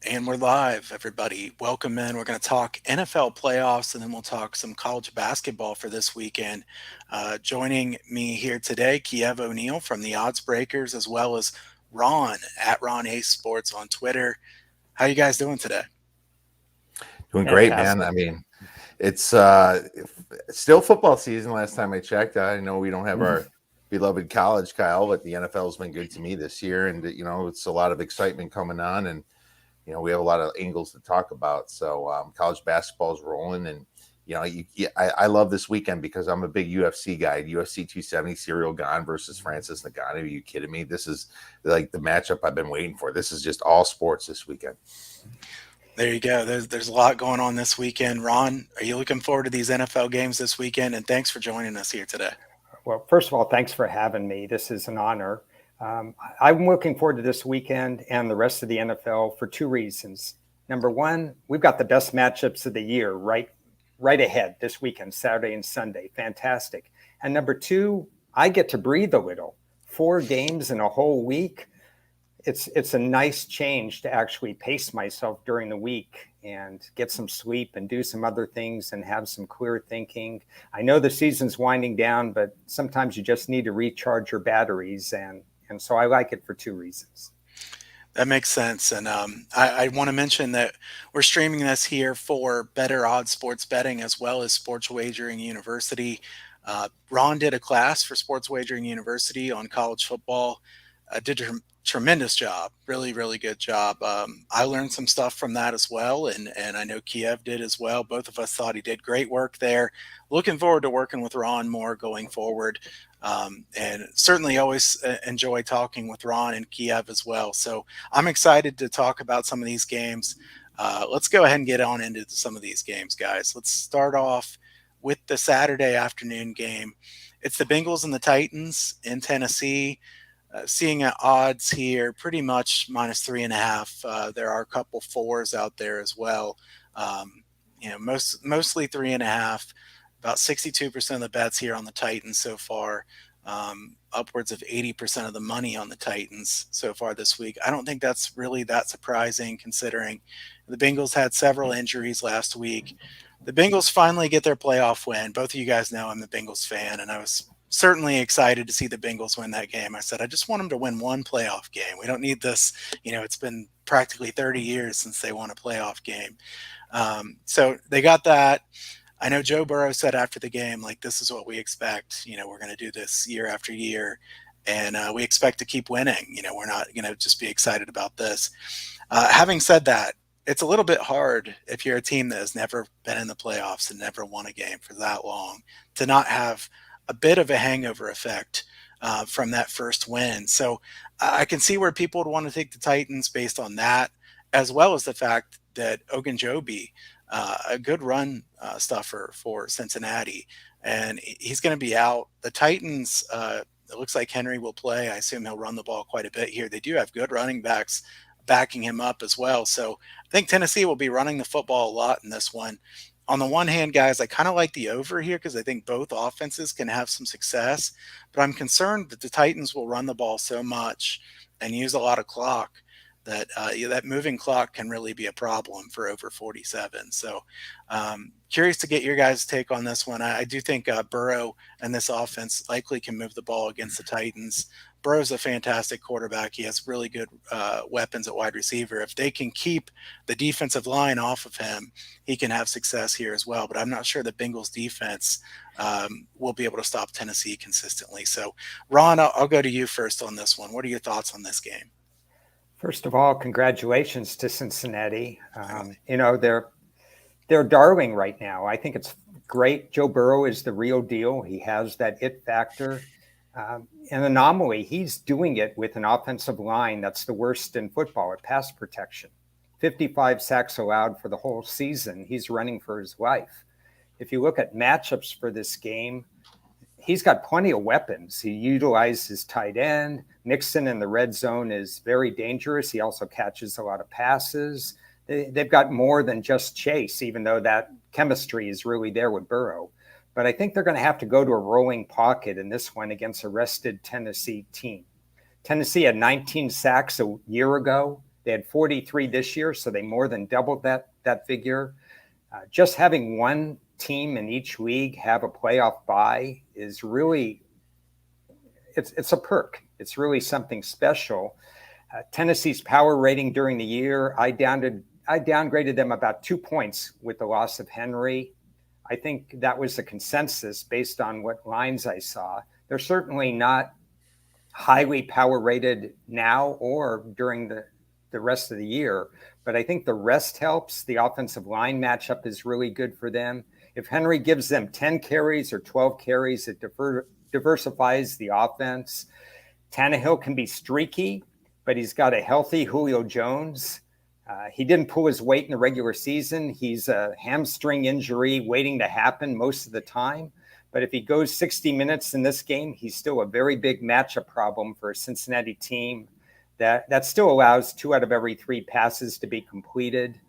And we're live, everybody. Welcome in. We're going to talk NFL playoffs and then we'll talk some college basketball for this weekend. Joining me here today, Kiev O'Neill from the Odds Breakers, as well as Ron at Ron Ace Sports on Twitter. How you guys doing today? Doing great, man. Fantastic. I mean, it's still football season. Last time I checked, I know we don't have our beloved college, Kyle, but the NFL has been good to me this year, and it's a lot of excitement coming on, and we have a lot of angles to talk about. So college basketball is rolling, and I love this weekend because I'm a big UFC guy. UFC 270, Cyril Gane versus Francis Ngannou. Are you kidding me? This is like the matchup I've been waiting for. This is just all sports this weekend. There you go. There's a lot going on this weekend. Ron, are you looking forward to these NFL games this weekend? And thanks for joining us here today. Well, first of all, thanks for having me. This is an honor. I'm looking forward to this weekend and the rest of the NFL for two reasons. Number one, we've got the best matchups of the year right ahead this weekend, Saturday and Sunday. Fantastic. And number two, I get to breathe a little. 4 games in a whole week. It's a nice change to actually pace myself during the week and get some sleep and do some other things and have some clear thinking. I know the season's winding down, but sometimes you just need to recharge your batteries. And so I like it for 2 reasons. That makes sense. And I want to mention that we're streaming this here for Better Odds Sports Betting as well as Sports Wagering University. Ron did a class for Sports Wagering University on college football. Did a tremendous job, really, really good job. I learned some stuff from that as well, and I know Kiev did as well. Both of us thought he did great work there. Looking forward to working with Ron more going forward, and certainly always enjoy talking with Ron and Kiev as well. So I'm excited to talk about some of these games. Let's go ahead and get on into some of these games, guys. Let's start off with the Saturday afternoon game. It's the Bengals and the Titans in Tennessee. Seeing at odds here, pretty much -3.5. There are a couple 4s out there as well. Mostly 3.5. About 62% of the bets here on the Titans so far. Upwards of 80% of the money on the Titans so far this week. I don't think that's really that surprising considering the Bengals had several injuries last week. The Bengals finally get their playoff win. Both of you guys know I'm a Bengals fan, and I was certainly excited to see the Bengals win that game. I said, I just want them to win one playoff game. We don't need this. It's been practically 30 years since they won a playoff game. So they got that. I know Joe Burrow said after the game, like, this is what we expect. We're going to do this year after year, and we expect to keep winning. We're not going to just be excited about this. Having said that, it's a little bit hard if you're a team that has never been in the playoffs and never won a game for that long to not have a bit of a hangover effect from that first win. So I can see where people would want to take the Titans based on that, as well as the fact that Ogunjobi, a good run stuffer for Cincinnati, and he's going to be out. The Titans, it looks like Henry will play. I assume he'll run the ball quite a bit here. They do have good running backs backing him up as well. So I think Tennessee will be running the football a lot in this one. On the one hand, guys, I kind of like the over here because I think both offenses can have some success, but I'm concerned that the Titans will run the ball so much and use a lot of clock that that moving clock can really be a problem for over 47. So curious to get your guys' take on this one. I do think Burrow and this offense likely can move the ball against the Titans. Burrow's a fantastic quarterback. He has really good weapons at wide receiver. If they can keep the defensive line off of him, he can have success here as well. But I'm not sure the Bengals defense will be able to stop Tennessee consistently. So, Ron, I'll go to you first on this one. What are your thoughts on this game? First of all, congratulations to Cincinnati. They're darling right now. I think it's great. Joe Burrow is the real deal. He has that it factor. An anomaly, he's doing it with an offensive line that's the worst in football at pass protection. 55 sacks allowed for the whole season. He's running for his life. If you look at matchups for this game, he's got plenty of weapons. He utilizes tight end. Mixon in the red zone is very dangerous. He also catches a lot of passes. They've got more than just Chase, even though that chemistry is really there with Burrow. But I think they're going to have to go to a rolling pocket in this one against a rested Tennessee team. Tennessee had 19 sacks a year ago. They had 43 this year, so they more than doubled that figure. Just having one team in each league have a playoff bye is really, it's a perk. It's really something special. Tennessee's power rating during the year, I downgraded them about 2 points with the loss of Henry. I think that was the consensus based on what lines I saw. They're certainly not highly power rated now or during the rest of the year, but I think the rest helps. The offensive line matchup is really good for them. If Henry gives them 10 carries or 12 carries, it diversifies the offense. Tannehill can be streaky, but he's got a healthy Julio Jones. He didn't pull his weight in the regular season. He's a hamstring injury waiting to happen most of the time. But if he goes 60 minutes in this game, he's still a very big matchup problem for a Cincinnati team that still allows 2 out of every 3 passes to be completed.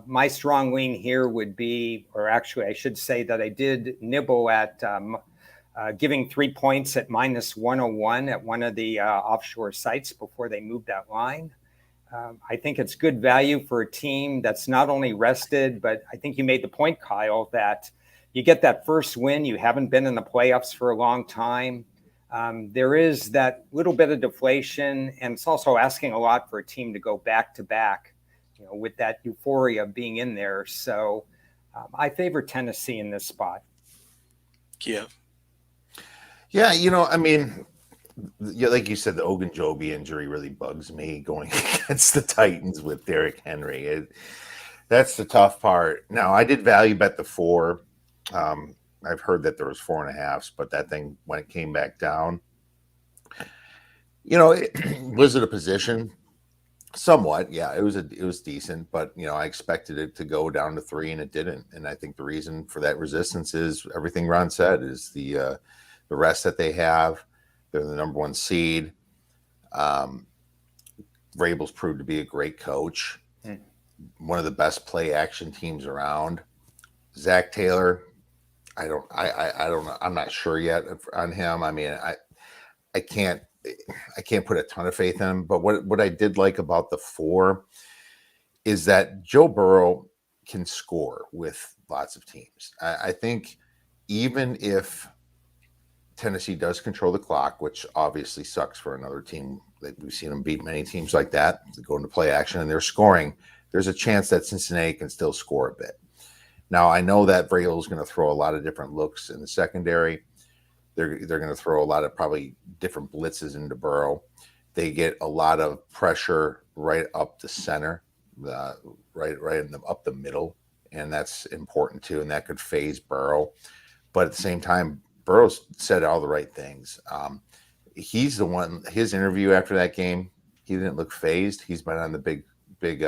My strong lean here would be, or actually I should say that I did nibble at giving 3 points at -101 at one of the offshore sites before they moved that line. I think it's good value for a team that's not only rested, but I think you made the point, Kyle, that you get that first win. You haven't been in the playoffs for a long time. There is that little bit of deflation, and it's also asking a lot for a team to go back to back, with that euphoria of being in there. So I favor Tennessee in this spot. Yeah. Yeah, I mean, like you said, the Ogunjobi injury really bugs me going against the Titans with Derrick Henry. That's the tough part. Now, I did value bet the 4. I've heard that there was 4.5s, but that thing, when it came back down, was it a position? Somewhat, yeah. It was decent, but I expected it to go down to 3, and it didn't. And I think the reason for that resistance is everything Ron said, is the rest that they have. They're the number 1 seed. Vrabel's proved to be a great coach, one of the best play action teams around. Zach Taylor, I don't know. I'm not sure yet on him. I mean, I can't put a ton of faith in him. But what I did like about the 4 is that Joe Burrow can score with lots of teams. I think even if Tennessee does control the clock, which obviously sucks for another team. We've seen them beat many teams like that, go into play action and they're scoring. There's a chance that Cincinnati can still score a bit. Now, I know that Vrabel is going to throw a lot of different looks in the secondary. They're going to throw a lot of probably different blitzes into Burrow. They get a lot of pressure right up the center, up the middle, and that's important too. And that could phase Burrow, but at the same time, Burrow said all the right things. He's the one. His interview after that game, he didn't look phased. He's been on the big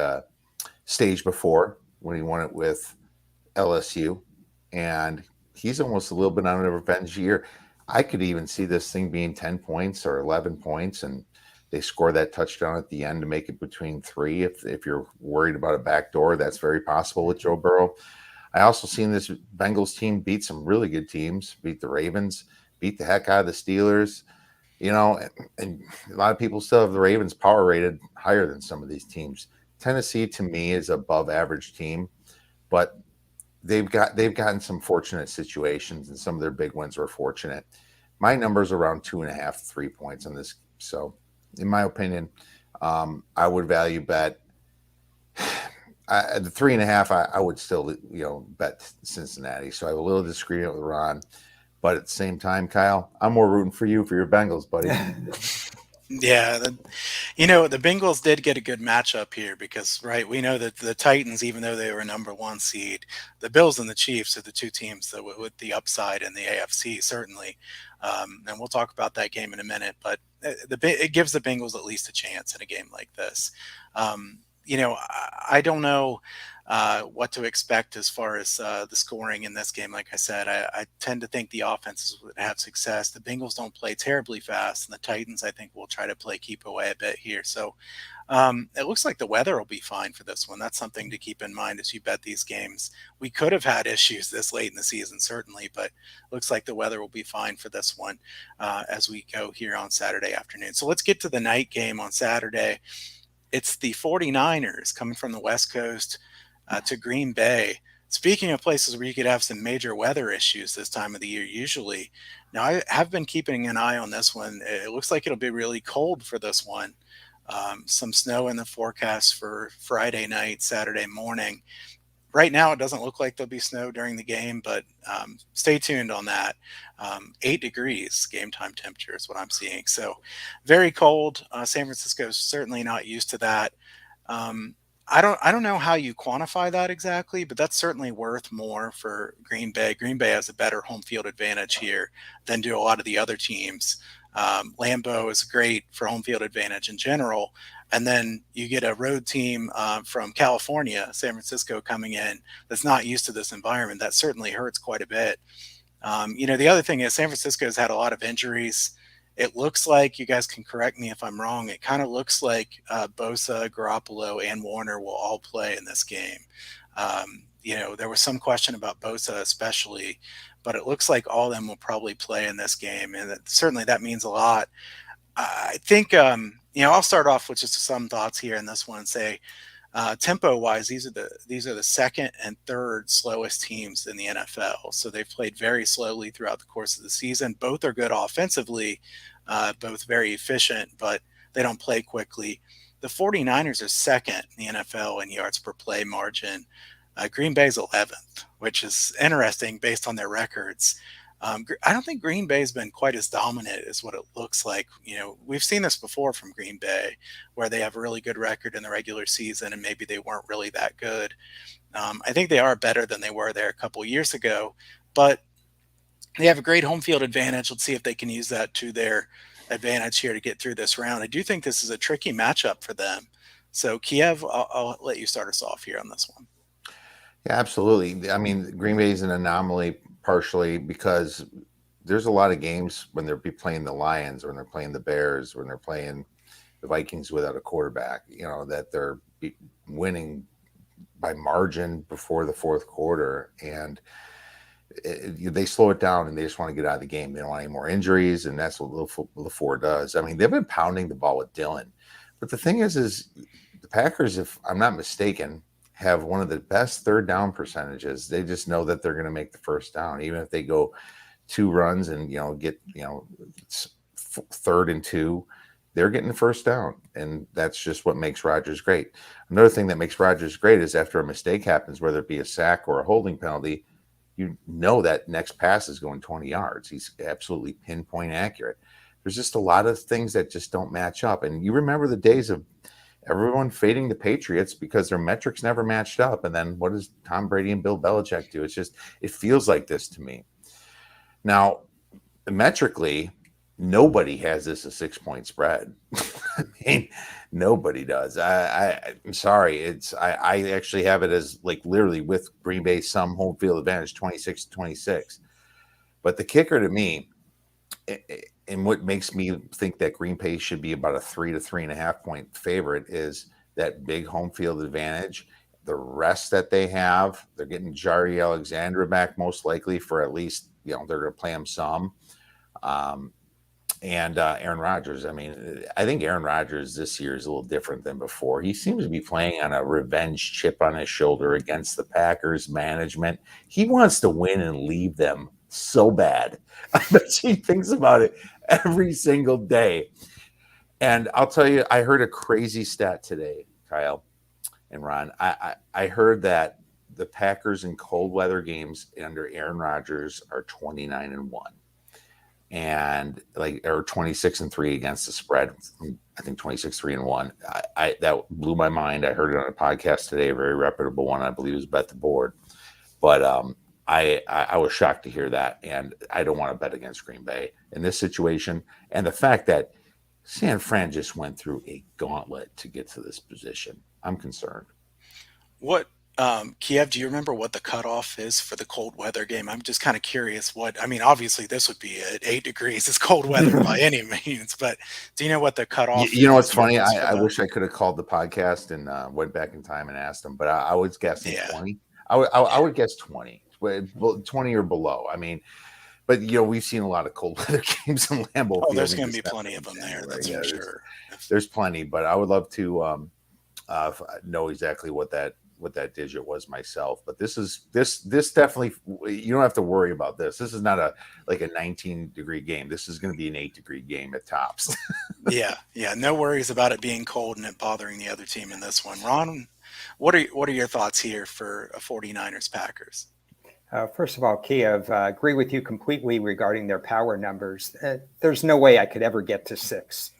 stage before when he won it with LSU, and he's almost a little bit on a revenge year. I could even see this thing being 10 points or 11 points, and they score that touchdown at the end to make it between 3. If you're worried about a backdoor, that's very possible with Joe Burrow. I also seen this Bengals team beat some really good teams, beat the Ravens, beat the heck out of the Steelers, and a lot of people still have the Ravens power rated higher than some of these teams. Tennessee, to me, is above average team, but they've gotten some fortunate situations, and some of their big wins were fortunate. My number's around 2.5, 3 points on this. So, in my opinion, I would value bet. The 3.5, I would still, bet Cincinnati. So I have a little disagreement with Ron, but at the same time, Kyle, I'm more rooting for you for your Bengals, buddy. Yeah, the Bengals did get a good matchup here because, right, we know that the Titans, even though they were number 1 seed, the Bills and the Chiefs are the 2 teams that with the upside in the AFC, certainly. And we'll talk about that game in a minute, but it gives the Bengals at least a chance in a game like this. I don't know what to expect as far as the scoring in this game. Like I said, I tend to think the offenses would have success. The Bengals don't play terribly fast, and the Titans, I think, will try to keep away a bit here. So it looks like the weather will be fine for this one. That's something to keep in mind as you bet these games. We could have had issues this late in the season, certainly, but it looks like the weather will be fine for this one as we go here on Saturday afternoon. So let's get to the night game on Saturday. It's the 49ers coming from the West Coast to Green Bay. Speaking of places where you could have some major weather issues this time of the year, usually. Now, I have been keeping an eye on this one. It looks like it'll be really cold for this one. Some snow in the forecast for Friday night, Saturday morning. Right now, it doesn't look like there'll be snow during the game, but stay tuned on that. 8 degrees game time temperature is what I'm seeing. So very cold. San Francisco is certainly not used to that. I don't know how you quantify that exactly, but that's certainly worth more for Green Bay. Green Bay has a better home field advantage here than do a lot of the other teams. Lambeau is great for home field advantage in general. And then you get a road team from California, San Francisco, coming in that's not used to this environment. That certainly hurts quite a bit. The other thing is San Francisco has had a lot of injuries. It looks like, you guys can correct me if I'm wrong, it kind of looks like Bosa, Garoppolo, and Warner will all play in this game. There was some question about Bosa especially, but it looks like all of them will probably play in this game, and certainly that means a lot. I think, I'll start off with just some thoughts here in this one and say, tempo-wise, these are the second and third slowest teams in the NFL. So they've played very slowly throughout the course of the season. Both are good offensively, both very efficient, but they don't play quickly. The 49ers are second in the NFL in yards per play margin. Green Bay's 11th, which is interesting based on their records. I don't think Green Bay's been quite as dominant as what it looks like. We've seen this before from Green Bay, where they have a really good record in the regular season and maybe they weren't really that good. I think they are better than they were there a couple years ago, but they have a great home field advantage. Let's see if they can use that to their advantage here to get through this round. I do think this is a tricky matchup for them. So Kiev, I'll let you start us off here on this one. Yeah, absolutely. I mean, Green Bay is an anomaly partially because there's a lot of games when they're playing the Lions, when they're playing the Bears, when they're playing the Vikings without a quarterback, that they're winning by margin before the fourth quarter. And they slow it down and they just want to get out of the game. They don't want any more injuries. And that's what LaFleur does. I mean, they've been pounding the ball with Dillon. But the thing is the Packers, if I'm not mistaken, have one of the best third down percentages. They just know that they're going to make the first down, even if they go 2 runs and get third and 2, they're getting the first down, and that's just what makes Rodgers great. Another thing that makes Rodgers great is after a mistake happens, whether it be a sack or a holding penalty, that next pass is going 20 yards. He's absolutely pinpoint accurate. There's just a lot of things that just don't match up, and you remember the days of everyone fading the Patriots because their metrics never matched up. And then what does Tom Brady and Bill Belichick do? It feels like this to me. Now, metrically, nobody has this a 6-point spread. I mean, nobody does. I'm sorry. I actually have it as literally with Green Bay, some home field advantage, 26-26. But the kicker to me, and what makes me think that Green Bay should be about a 3 to 3.5 point favorite is that big home field advantage. The rest that they have, they're getting Jari Alexander back most likely for at least, they're going to play him some. And Aaron Rodgers. I mean, I think Aaron Rodgers this year is a little different than before. He seems to be playing on a revenge chip on his shoulder against the Packers management. He wants to win and leave them so bad. I bet he thinks about it every single day. And I'll tell you, I heard a crazy stat today, Kyle and Ron. I heard that the Packers in cold weather games under Aaron Rodgers are 29-1. And or 26-3 against the spread. I think 26-3-1. That blew my mind. I heard it on a podcast today, a very reputable one. I believe it was Bet the Board. But I was shocked to hear that, and I don't want to bet against Green Bay in this situation. And the fact that San Fran just went through a gauntlet to get to this position, I'm concerned. What, Kiev, do you remember what the cutoff is for the cold weather game? I'm just kind of curious obviously this would be at 8 degrees. It's cold weather by any means, but do you know what the cutoff is? What's funny? I wish I could have called the podcast and went back in time and asked them, but I was guessing 20. I would guess 20. 20 or below. I mean, but we've seen a lot of cold weather games in Lambeau Field. There's going to be plenty of them there. That's for sure. There's plenty, but I would love to know exactly what that digit was myself. But this definitely, you don't have to worry about this. This is not a 19-degree game. This is going to be an 8-degree game at tops. Yeah, no worries about it being cold and it bothering the other team in this one. Ron, what are your thoughts here for a 49ers Packers? First of all, Kiev, agree with you completely regarding their power numbers. There's no way I could ever get to 6.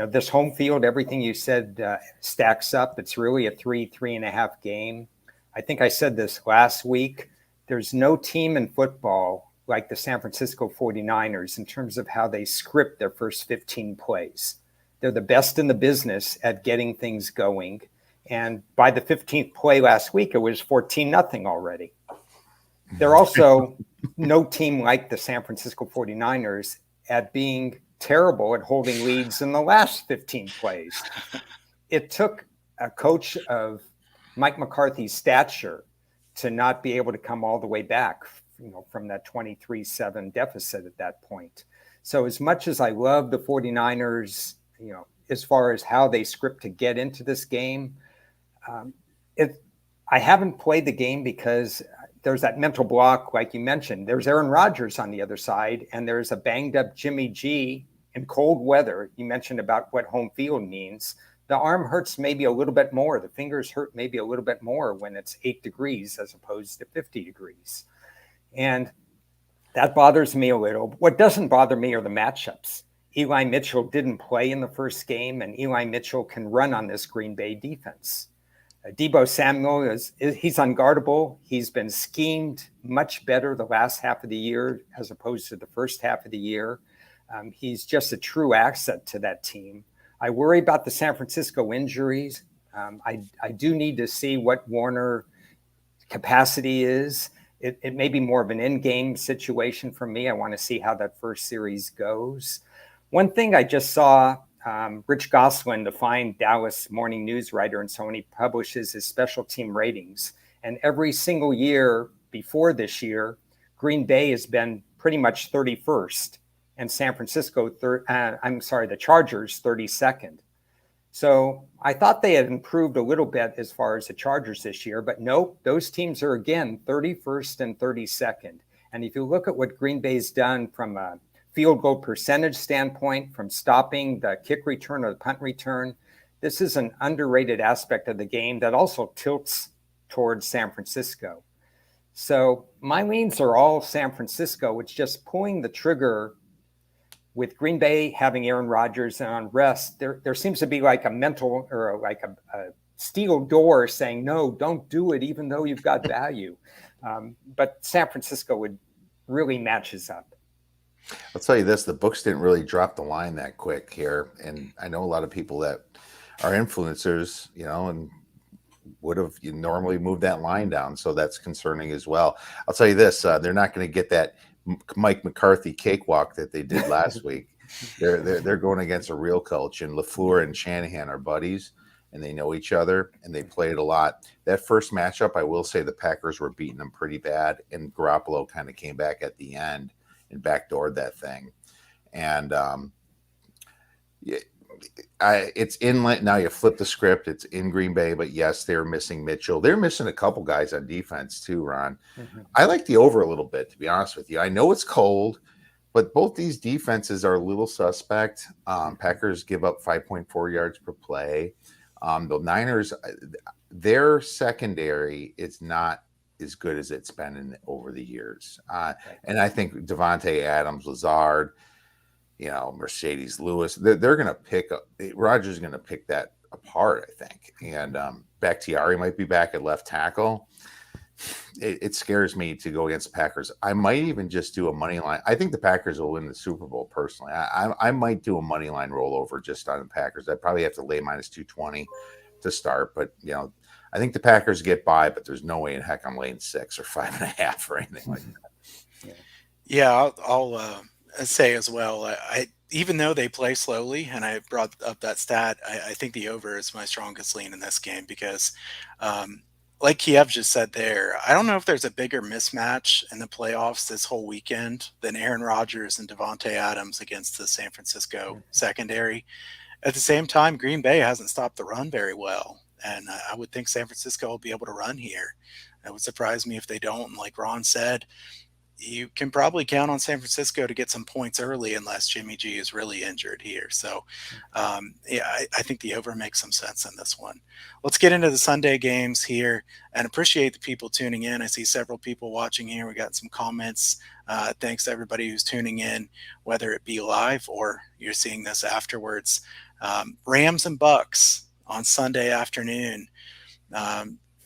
This home field, everything you said stacks up. It's really a 3.5 game. I think I said this last week. There's no team in football like the San Francisco 49ers in terms of how they script their first 15 plays. They're the best in the business at getting things going. And by the 15th play last week, it was 14-0 already. They're also no team like the San Francisco 49ers at being terrible at holding leads in the last 15 plays. It took a coach of Mike McCarthy's stature to not be able to come all the way back, from that 23-7 deficit at that point. So as much as I love the 49ers, as far as how they script to get into this game, I haven't played the game because there's that mental block, like you mentioned. There's Aaron Rodgers on the other side, and there's a banged up Jimmy G in cold weather. You mentioned about what home field means. The arm hurts maybe a little bit more. The fingers hurt maybe a little bit more when it's 8 degrees as opposed to 50 degrees. And that bothers me a little. What doesn't bother me are the matchups. Eli Mitchell didn't play in the first game, and Eli Mitchell can run on this Green Bay defense. Deebo Samuel he's unguardable. He's been schemed much better the last half of the year as opposed to the first half of the year. He's just a true asset to that team. I worry about the San Francisco injuries. I do need to see what Warner capacity is. It may be more of an in-game situation for me. I want to see how that first series goes. One thing I just saw, Rich Goslin, the fine Dallas Morning News writer, and so on, he publishes his special team ratings. And every single year before this year, Green Bay has been pretty much 31st, and San Francisco, the Chargers, 32nd. So I thought they had improved a little bit as far as the Chargers this year, but nope, those teams are again 31st and 32nd. And if you look at what Green Bay's done from a field goal percentage standpoint, from stopping the kick return or the punt return, this is an underrated aspect of the game that also tilts towards San Francisco. So my leans are all San Francisco. It's just pulling the trigger with Green Bay having Aaron Rodgers and on rest. There seems to be like a mental or like a steel door saying, no, don't do it, even though you've got value. But San Francisco really matches up. I'll tell you this, the books didn't really drop the line that quick here. And I know a lot of people that are influencers, and would have normally moved that line down. So that's concerning as well. I'll tell you this, they're not going to get that Mike McCarthy cakewalk that they did last week. They're going against a real coach, and LaFleur and Shanahan are buddies, and they know each other, and they played a lot. That first matchup, I will say the Packers were beating them pretty bad, and Garoppolo kind of came back at the end and backdoored that thing. And it's in now. You flip the script. It's in Green Bay, but yes, they're missing Mitchell. They're missing a couple guys on defense too, Ron. Mm-hmm. I like the over a little bit, to be honest with you. I know it's cold, but both these defenses are a little suspect. Packers give up 5.4 yards per play. The Niners, their secondary is not as good as it's been over the years. And I think Devontae Adams, Lazard, Mercedes Lewis, they're going to pick up. Rodgers is going to pick that apart, I think. And Bakhtiari might be back at left tackle. It scares me to go against the Packers. I might even just do a money line. I think the Packers will win the Super Bowl personally. I might do a money line rollover just on the Packers. I'd probably have to lay minus 220 to start, but I think the Packers get by, but there's no way in heck I'm laying 6 or 5.5 or anything like that. Yeah, I'll say as well. I even though they play slowly, and I brought up that stat, I think the over is my strongest lean in this game because, like Kiev just said there, I don't know if there's a bigger mismatch in the playoffs this whole weekend than Aaron Rodgers and Devontae Adams against the San Francisco secondary. At the same time, Green Bay hasn't stopped the run very well, and I would think San Francisco will be able to run here. It would surprise me if they don't. And like Ron said, you can probably count on San Francisco to get some points early unless Jimmy G is really injured here. So, yeah, I think the over makes some sense in this one. Let's get into the Sunday games here and appreciate the people tuning in. I see several people watching here. We got some comments. Thanks to everybody who's tuning in, whether it be live or you're seeing this afterwards. Rams and Bucks on Sunday afternoon.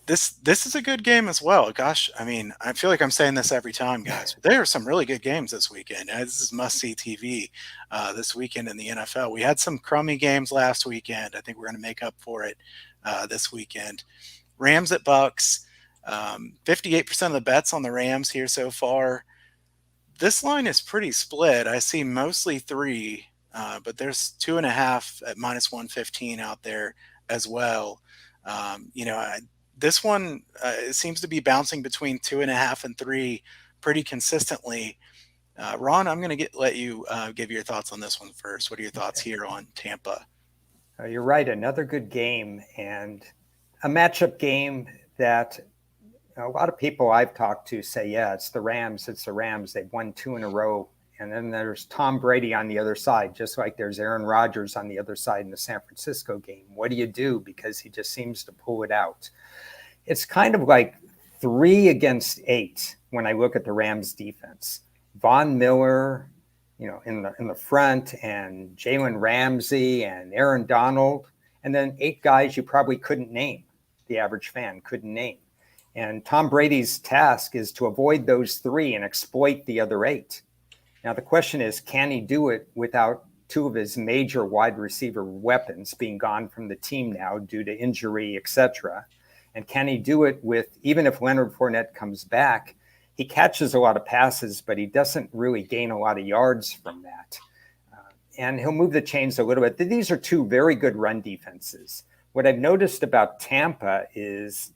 This is a good game as well. Gosh, I mean, I feel like I'm saying this every time, guys. There are some really good games this weekend. This is must-see TV this weekend in the NFL. We had some crummy games last weekend. I think we're going to make up for it this weekend. Rams at Bucks. 58% of the bets on the Rams here so far. This line is pretty split. I see mostly 3, but there's 2.5 at -115 out there as well. This one it seems to be bouncing between 2.5 and 3 pretty consistently. Ron, I'm going to let you give your thoughts on this one first. What are your thoughts here on Tampa? You're right. Another good game and a matchup game that a lot of people I've talked to say, yeah, it's the Rams. It's the Rams. They've won 2 in a row. And then there's Tom Brady on the other side, just like there's Aaron Rodgers on the other side in the San Francisco game. What do you do? Because he just seems to pull it out. It's kind of like 3 against 8 when I look at the Rams defense. Von Miller, in the front, and Jalen Ramsey and Aaron Donald, and then 8 guys you probably couldn't name. The average fan couldn't name. And Tom Brady's task is to avoid those 3 and exploit the other 8. Now, the question is, can he do it without 2 of his major wide receiver weapons being gone from the team now due to injury, etc.? And can he do it with, even if Leonard Fournette comes back, he catches a lot of passes, but he doesn't really gain a lot of yards from that. And he'll move the chains a little bit. These are 2 very good run defenses. What I've noticed about Tampa is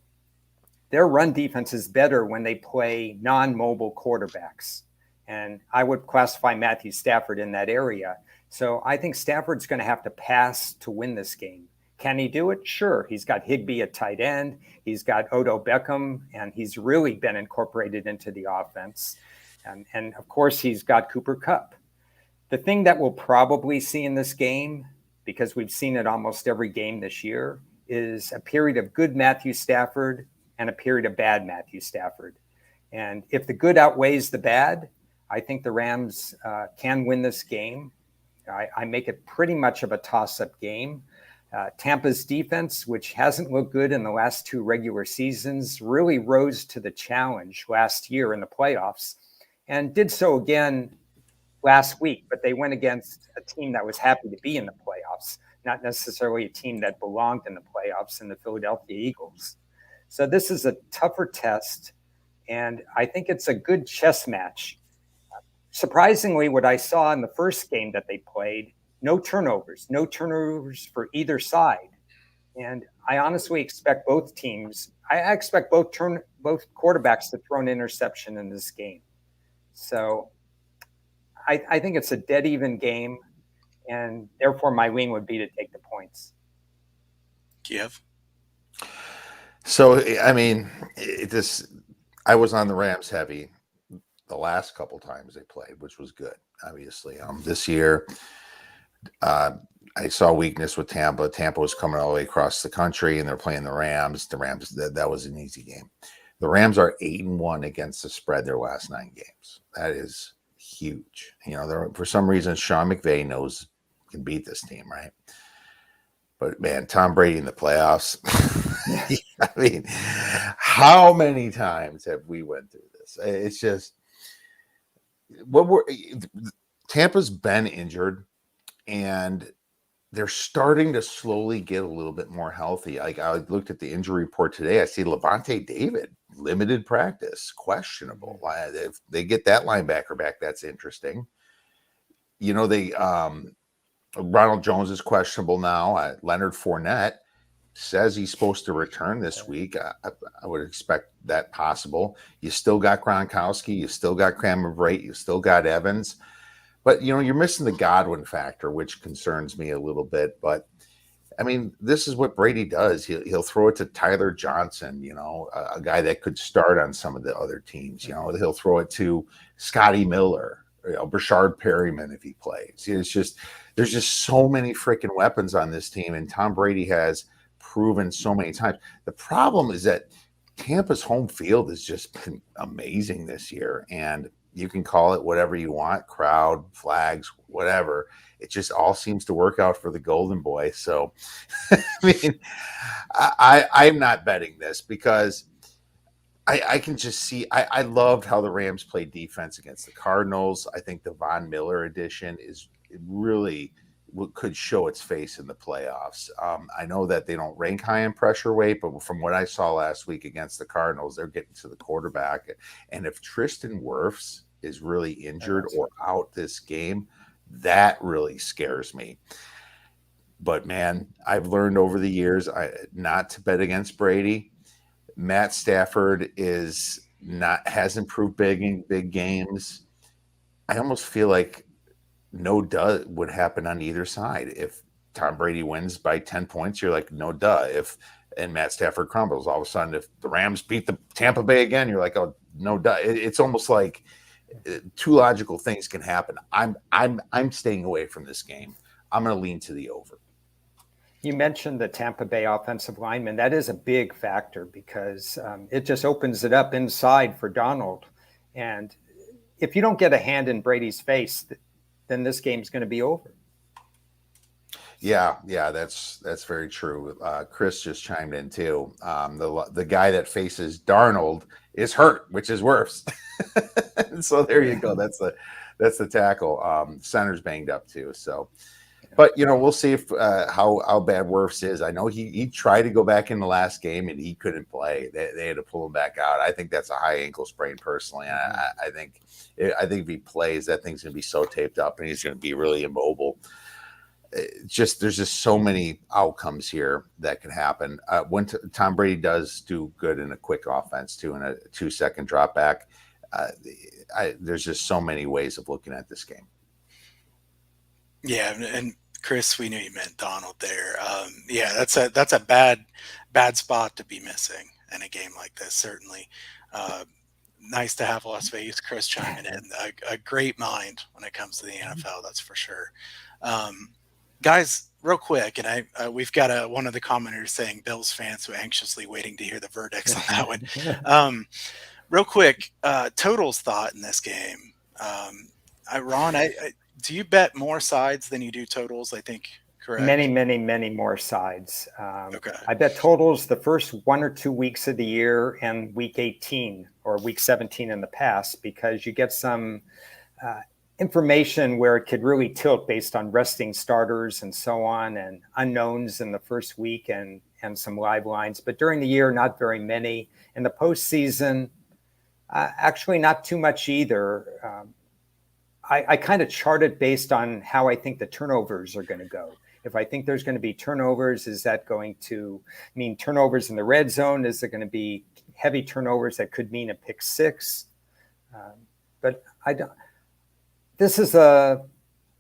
their run defense is better when they play non-mobile quarterbacks. And I would classify Matthew Stafford in that area. So I think Stafford's going to have to pass to win this game. Can he do it? Sure. He's got Higbee at tight end. He's got Odell Beckham, and he's really been incorporated into the offense. And of course, he's got Cooper Kupp. The thing that we'll probably see in this game, because we've seen it almost every game this year, is a period of good Matthew Stafford and a period of bad Matthew Stafford. And if the good outweighs the bad, I think the Rams can win this game. I make it pretty much of a toss-up game. Tampa's defense, which hasn't looked good in the last 2 regular seasons, really rose to the challenge last year in the playoffs and did so again last week. But they went against a team that was happy to be in the playoffs, not necessarily a team that belonged in the playoffs in the Philadelphia Eagles. So this is a tougher test, and I think it's a good chess match. Surprisingly, what I saw in the first game that they played, no turnovers for either side. And I honestly expect both teams, I expect both quarterbacks to throw an interception in this game. So I think it's a dead even game, and therefore my lean would be to take the points. Kiev? So, I mean, I was on the Rams heavy the last couple times they played, which was good, obviously. This year, I saw weakness with Tampa. Tampa was coming all the way across the country, and they're playing the Rams. That was an easy game. The Rams are 8-1 against the spread their last 9 games. That is huge. For some reason, Sean McVay knows he can beat this team, right? But man, Tom Brady in the playoffs. I mean, how many times have we went through this? It's just Tampa's been injured, and they're starting to slowly get a little bit more healthy. Like, I looked at the injury report today. I see Levante David, limited practice, questionable. If they get that linebacker back, that's interesting. Ronald Jones is questionable now. Leonard Fournette says he's supposed to return this week. I would expect that possible. You still got Gronkowski. You still got Cameron Brate. You still got Evans. But you're missing the Godwin factor, which concerns me a little bit. But I mean, this is what Brady does. He'll throw it to Tyler Johnson, a guy that could start on some of the other teams. He'll throw it to Scotty Miller, Brashard Perryman if he plays. There's just so many freaking weapons on this team, and Tom Brady has proven so many times. The problem is that Tampa's home field has just been amazing this year, and you can call it whatever you want, crowd, flags, whatever. It just all seems to work out for the Golden Boy. So, I mean, I'm not betting this because I can just see. I loved how the Rams played defense against the Cardinals. I think the Von Miller edition really could show its face in the playoffs. I know that they don't rank high in pressure weight, but from what I saw last week against the Cardinals, they're getting to the quarterback. And if Tristan Wirfs is really injured or out this game, that really scares me. But man, I've learned over the years not to bet against Brady. Matt Stafford has improved big in big games. I almost feel like no duh would happen on either side. If Tom Brady wins by 10 points, you're like, no duh. And Matt Stafford crumbles, all of a sudden, if the Rams beat the Tampa Bay again, you're like, oh, no duh. It's almost like two logical things can happen. I'm staying away from this game. I'm going to lean to the over. You mentioned the Tampa Bay offensive lineman. That is a big factor because it just opens it up inside for Donald. And if you don't get a hand in Brady's face, then this game's going to be over. Yeah, that's very true. Chris just chimed in too. The guy that faces Darnold is hurt, which is worse. So there you go. That's the tackle. Center's banged up too. So, but we'll see if how bad Wirfs is. I know he tried to go back in the last game and he couldn't play. They had to pull him back out. I think that's a high ankle sprain personally. I think if he plays, that thing's going to be so taped up and he's going to be really immobile. There's just so many outcomes here that can happen. When Tom Brady does do good in a quick offense too, in a 2-second drop back, there's just so many ways of looking at this game. Yeah, and Chris, we knew you meant Donald there. Yeah, that's a bad spot to be missing in a game like this. Certainly, nice to have Las Vegas Chris chiming in. A great mind when it comes to the NFL, that's for sure. Guys, real quick, and we've got one of the commenters saying Bills fans who are anxiously waiting to hear the verdicts on that one. Real quick, totals thought in this game. Ron, do you bet more sides than you do totals? I think, correct? Many more sides. Okay. I bet totals the first 1 or 2 weeks of the year and week 18 or week 17 in the past, because you get some information where it could really tilt based on resting starters and so on, and unknowns in the first week and some live lines. But during the year, not very many. In the postseason, actually not too much either. I kind of chart it based on how I think the turnovers are going to go. If I think there's going to be turnovers, is that going to mean turnovers in the red zone? Is there going to be heavy turnovers that could mean a pick six? But I don't. This is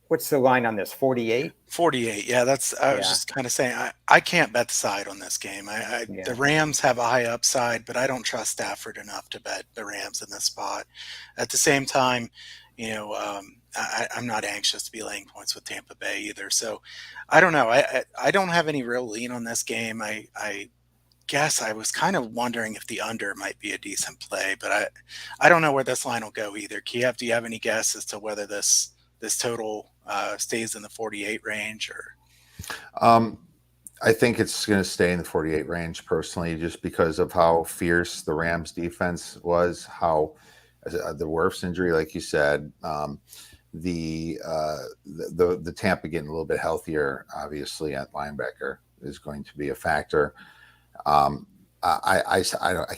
what's the line on this? 48? 48. Yeah, I was just kind of saying, I can't bet the side on this game. The Rams have a high upside, but I don't trust Stafford enough to bet the Rams in this spot. At the same time, I'm not anxious to be laying points with Tampa Bay either. So I don't know. I don't have any real lean on this game. I guess I was kind of wondering if the under might be a decent play, but I don't know where this line will go either. Kiev, do you have any guess as to whether this total stays in the 48 range or? I think it's going to stay in the 48 range personally, just because of how fierce the Rams defense was, how the Wirfs injury, like you said, the Tampa getting a little bit healthier, obviously at linebacker is going to be a factor. I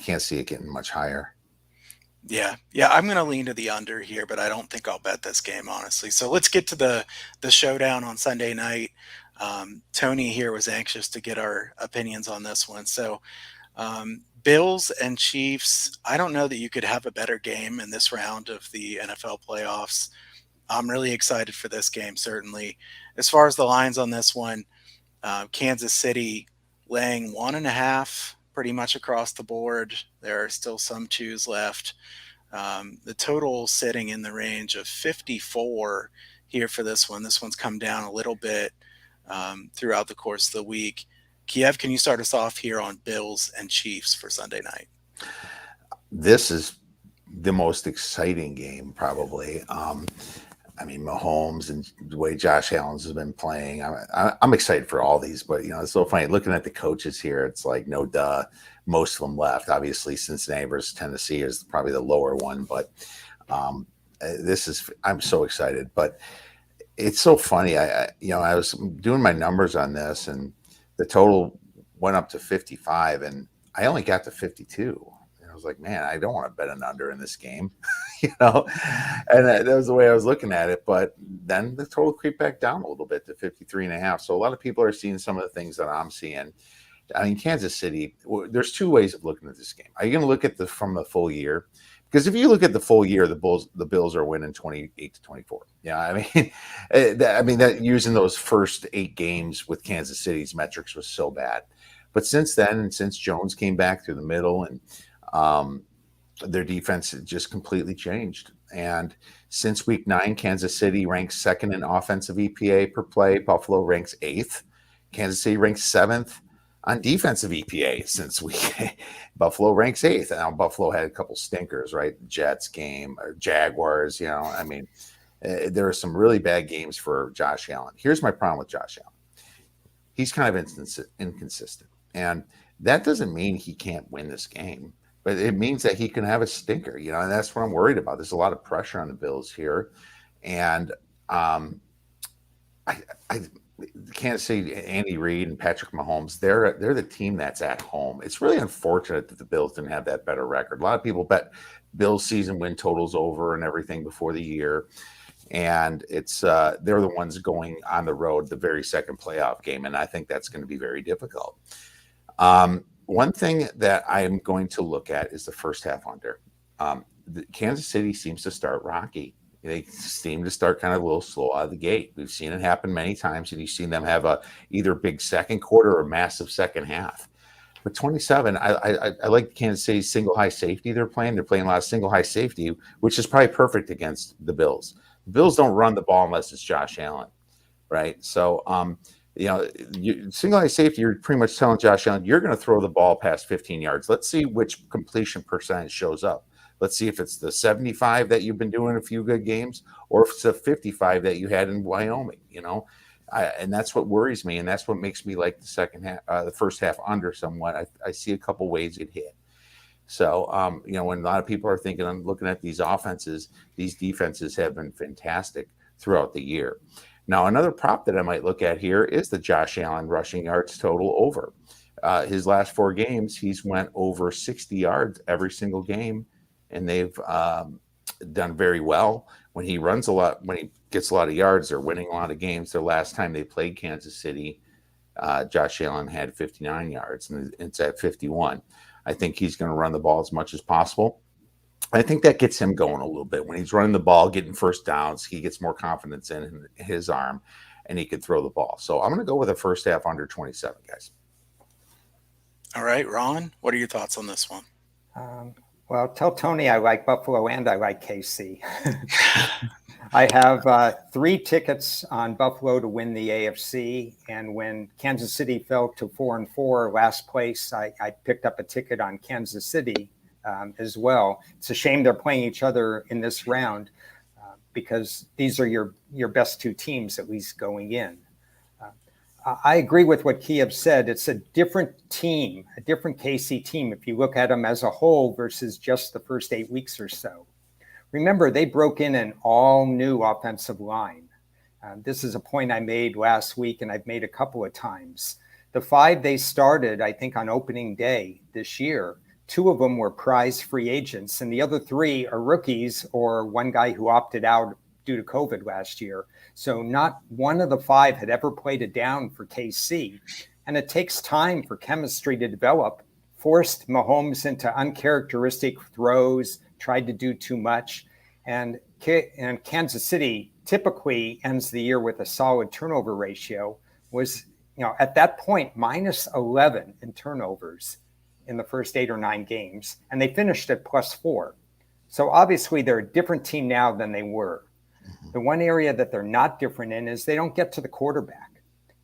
can't see it getting much higher. Yeah, I'm going to lean to the under here, but I don't think I'll bet this game, honestly. So let's get to the showdown on Sunday night. Tony here was anxious to get our opinions on this one. So Bills and Chiefs, I don't know that you could have a better game in this round of the NFL playoffs. I'm really excited for this game, certainly. As far as the lines on this one, Kansas City laying 1.5 pretty much across the board. There are still some twos left. The total sitting in the range of 54 here for this one. This one's come down a little bit throughout the course of the week. Kiev, can you start us off here on Bills and Chiefs for Sunday night? This is the most exciting game, probably. I mean, Mahomes and the way Josh Allen's has been playing. I'm excited for all these, but it's so funny looking at the coaches here. It's like no duh, most of them left. Obviously, Cincinnati versus Tennessee is probably the lower one, but I'm so excited. But it's so funny. I was doing my numbers on this, and the total went up to 55, and I only got to 52. I was like, man, I don't want to bet an under in this game, and that was the way I was looking at it. But then the total creeped back down a little bit to 53.5. So a lot of people are seeing some of the things that I'm seeing. I mean, Kansas City, there's two ways of looking at this game. Are you going to look at from the full year? Because if you look at the full year, the Bills are winning 28-24. Yeah, I mean that using those first 8 games with Kansas City's metrics was so bad. But since then, and since Jones came back through the middle, and their defense just completely changed. And since week 9, Kansas City ranks 2nd in offensive EPA per play. Buffalo ranks 8th. Kansas City ranks 7th on defensive EPA since Buffalo ranks 8th. Now, Buffalo had a couple stinkers, right? Jets game, or Jaguars, I mean, there are some really bad games for Josh Allen. Here's my problem with Josh Allen. He's kind of inconsistent. And that doesn't mean he can't win this game. But it means that he can have a stinker, and that's what I'm worried about. There's a lot of pressure on the Bills here. And Kansas City, Andy Reid and Patrick Mahomes, they're the team that's at home. It's really unfortunate that the Bills didn't have that better record. A lot of people bet Bills season win totals over and everything before the year. And it's they're the ones going on the road, the very second playoff game. And I think that's going to be very difficult. One thing that I am going to look at is the first half under. Kansas City seems to start rocky. They seem to start kind of a little slow out of the gate. We've seen it happen many times, and you've seen them have a either big second quarter or massive second half. But 27, I like Kansas City's single high safety they're playing. They're playing a lot of single high safety, which is probably perfect against the Bills. The Bills don't run the ball unless it's Josh Allen, right? So, single high safety, you're pretty much telling Josh Allen, you're going to throw the ball past 15 yards. Let's see which completion percentage shows up. Let's see if it's the 75 that you've been doing a few good games, or if it's the 55 that you had in Wyoming, and that's what worries me. And that's what makes me like the second half, the first half under somewhat. I see a couple ways it hit. So, when a lot of people are thinking, I'm looking at these offenses, these defenses have been fantastic throughout the year. Now, another prop that I might look at here is the Josh Allen rushing yards total over. His last 4 games, he's went over 60 yards every single game, and they've done very well. When he runs a lot, when he gets a lot of yards, they're winning a lot of games. The last time they played Kansas City, Josh Allen had 59 yards, and it's at 51. I think he's going to run the ball as much as possible. I think that gets him going a little bit. When he's running the ball, getting first downs, he gets more confidence in his arm, and he can throw the ball. So I'm going to go with a first half under 27, guys. All right, Ron, what are your thoughts on this one? Well, tell Tony I like Buffalo and I like KC. I have 3 tickets on Buffalo to win the AFC. And when Kansas City fell to 4-4 last place, I picked up a ticket on Kansas City as well. It's a shame they're playing each other in this round because these are your best 2 teams, at least going in. I agree with what Kiev said. It's a different team, a different KC team if you look at them as a whole versus just the first 8 weeks or so. Remember, they broke in an all-new offensive line. This is a point I made last week, and I've made a couple of times. The 5 they started, I think, on opening day this year, 2 of them were prize free agents, and the other 3 are rookies or one guy who opted out due to COVID last year. So not one of the 5 had ever played a down for KC. And it takes time for chemistry to develop. Forced Mahomes into uncharacteristic throws, tried to do too much. And and Kansas City typically ends the year with a solid turnover ratio, was, at that point, minus 11 in turnovers in the first 8 or 9 games, and they finished at plus 4. So obviously they're a different team now than they were. The one area that they're not different in is they don't get to the quarterback.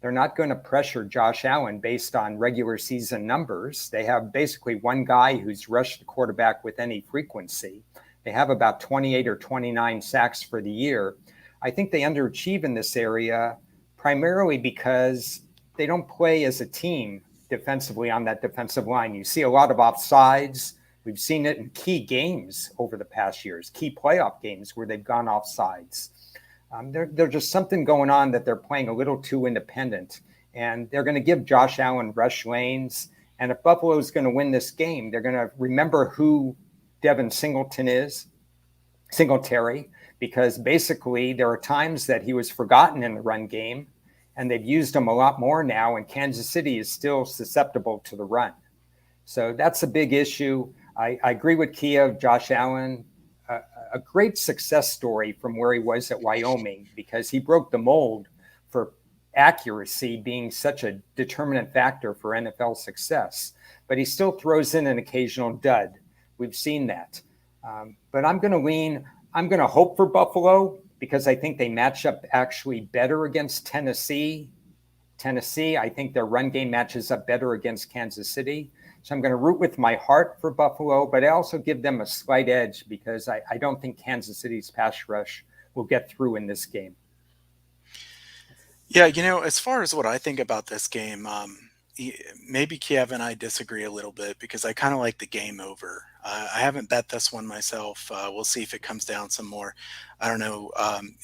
They're not going to pressure Josh Allen based on regular season numbers. They have basically one guy who's rushed the quarterback with any frequency. They have about 28 or 29 sacks for the year. I think they underachieve in this area primarily because they don't play as a team defensively on that defensive line. You see a lot of offsides. We've seen it in key games over the past years, key playoff games where they've gone offsides. There's just something going on that they're playing a little too independent, and they're going to give Josh Allen rush lanes. And if Buffalo is going to win this game, they're going to remember who Devin Singletary, because basically there are times that he was forgotten in the run game, and they've used him a lot more now, and Kansas City is still susceptible to the run. So that's a big issue. I agree with Kiev, Josh Allen, a great success story from where he was at Wyoming, because he broke the mold for accuracy being such a determinant factor for NFL success. But he still throws in an occasional dud. We've seen that. But I'm going to hope for Buffalo, because I think they match up actually better against Tennessee. I think their run game matches up better against Kansas City. So I'm going to root with my heart for Buffalo, but I also give them a slight edge because I don't think Kansas City's pass rush will get through in this game. Yeah, as far as what I think about this game, maybe Kiev and I disagree a little bit because I kind of like the game over. I haven't bet this one myself. We'll see if it comes down some more. I don't know.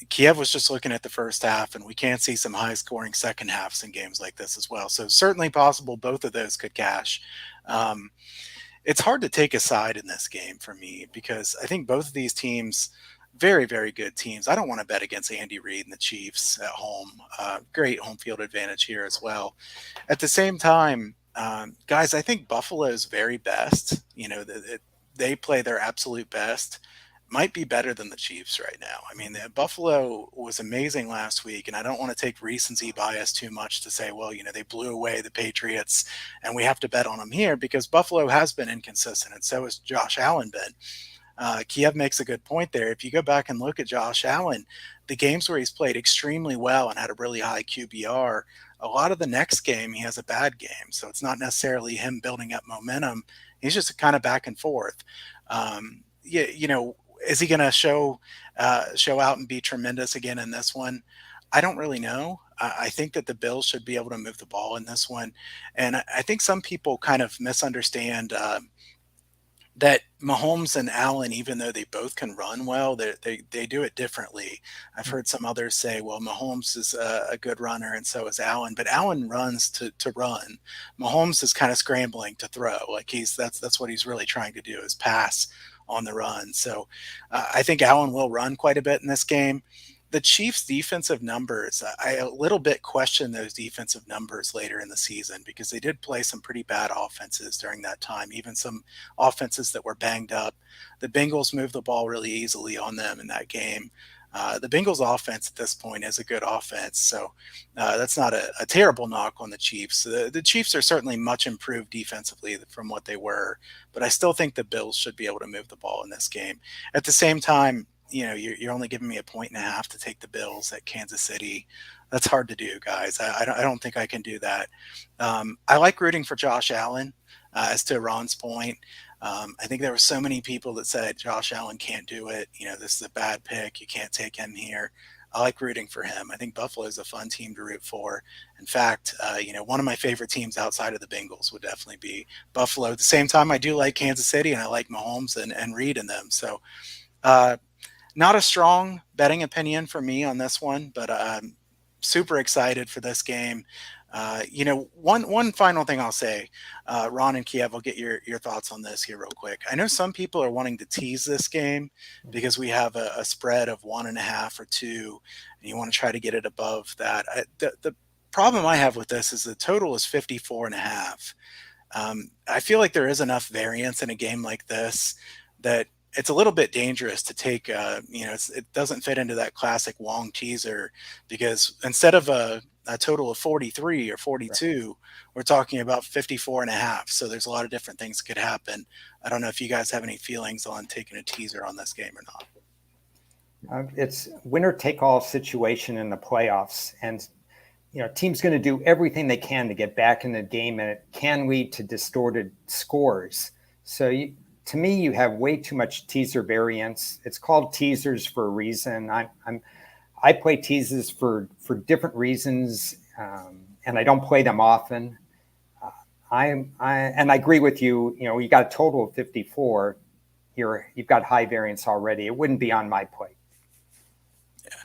Kiev was just looking at the first half, and we can see some high-scoring second halves in games like this as well. So certainly possible both of those could cash. It's hard to take a side in this game for me because I think both of these teams, very, very good teams. I don't want to bet against Andy Reid and the Chiefs at home. Great home field advantage here as well. At the same time, guys, I think Buffalo's very best. They play their absolute best. Might be better than the Chiefs right now. I mean, Buffalo was amazing last week, and I don't want to take recency bias too much to say, well, they blew away the Patriots, and we have to bet on them here because Buffalo has been inconsistent, and so has Josh Allen been. Kiev makes a good point there. If you go back and look at Josh Allen, the games where he's played extremely well and had a really high QBR, a lot of the next game he has a bad game. So it's not necessarily him building up momentum. He's just kind of back and forth. Is he going to show out and be tremendous again in this one? I don't really know. I think that the Bills should be able to move the ball in this one. And I think some people kind of misunderstand that Mahomes and Allen, even though they both can run well, they do it differently. I've heard some others say, well, Mahomes is a good runner and so is Allen, but Allen runs to run. Mahomes is kind of scrambling to throw. Like that's what he's really trying to do is pass on the run. So I think Allen will run quite a bit in this game. The Chiefs' defensive numbers, I a little bit question those defensive numbers later in the season because they did play some pretty bad offenses during that time, even some offenses that were banged up. The Bengals moved the ball really easily on them in that game. The Bengals offense at this point is a good offense, so that's not a terrible knock on the Chiefs. The Chiefs are certainly much improved defensively from what they were, but I still think the Bills should be able to move the ball in this game. At the same time, you're only giving me 1.5 to take the Bills at Kansas City. That's hard to do, guys. I don't think I can do that. I like rooting for Josh Allen. As to Ron's point, I think there were so many people that said Josh Allen can't do it. This is a bad pick. You can't take him here. I like rooting for him. I think Buffalo is a fun team to root for. In fact, one of my favorite teams outside of the Bengals would definitely be Buffalo. At the same time, I do like Kansas City, and I like Mahomes and Reid in them. So not a strong betting opinion for me on this one, but I'm super excited for this game. One final thing I'll say, Ron and Kiev, I'll get your thoughts on this here real quick. I know some people are wanting to tease this game because we have a spread of 1.5 or 2, and you want to try to get it above that. The problem I have with this is the total is 54.5. I feel like there is enough variance in a game like this that it's a little bit dangerous to take, it doesn't fit into that classic Wong teaser, because instead of a total of 43 or 42, we're talking about 54 and a half. So there's a lot of different things that could happen. I don't know if you guys have any feelings on taking a teaser on this game or not. It's winner take all situation in the playoffs, and team's going to do everything they can to get back in the game, and it can lead to distorted scores. So to me, you have way too much teaser variance. It's called teasers for a reason. I play teasers for different reasons, and I don't play them often. And I agree with you. You got a total of 54. You've got high variance already. It wouldn't be on my plate. Yeah,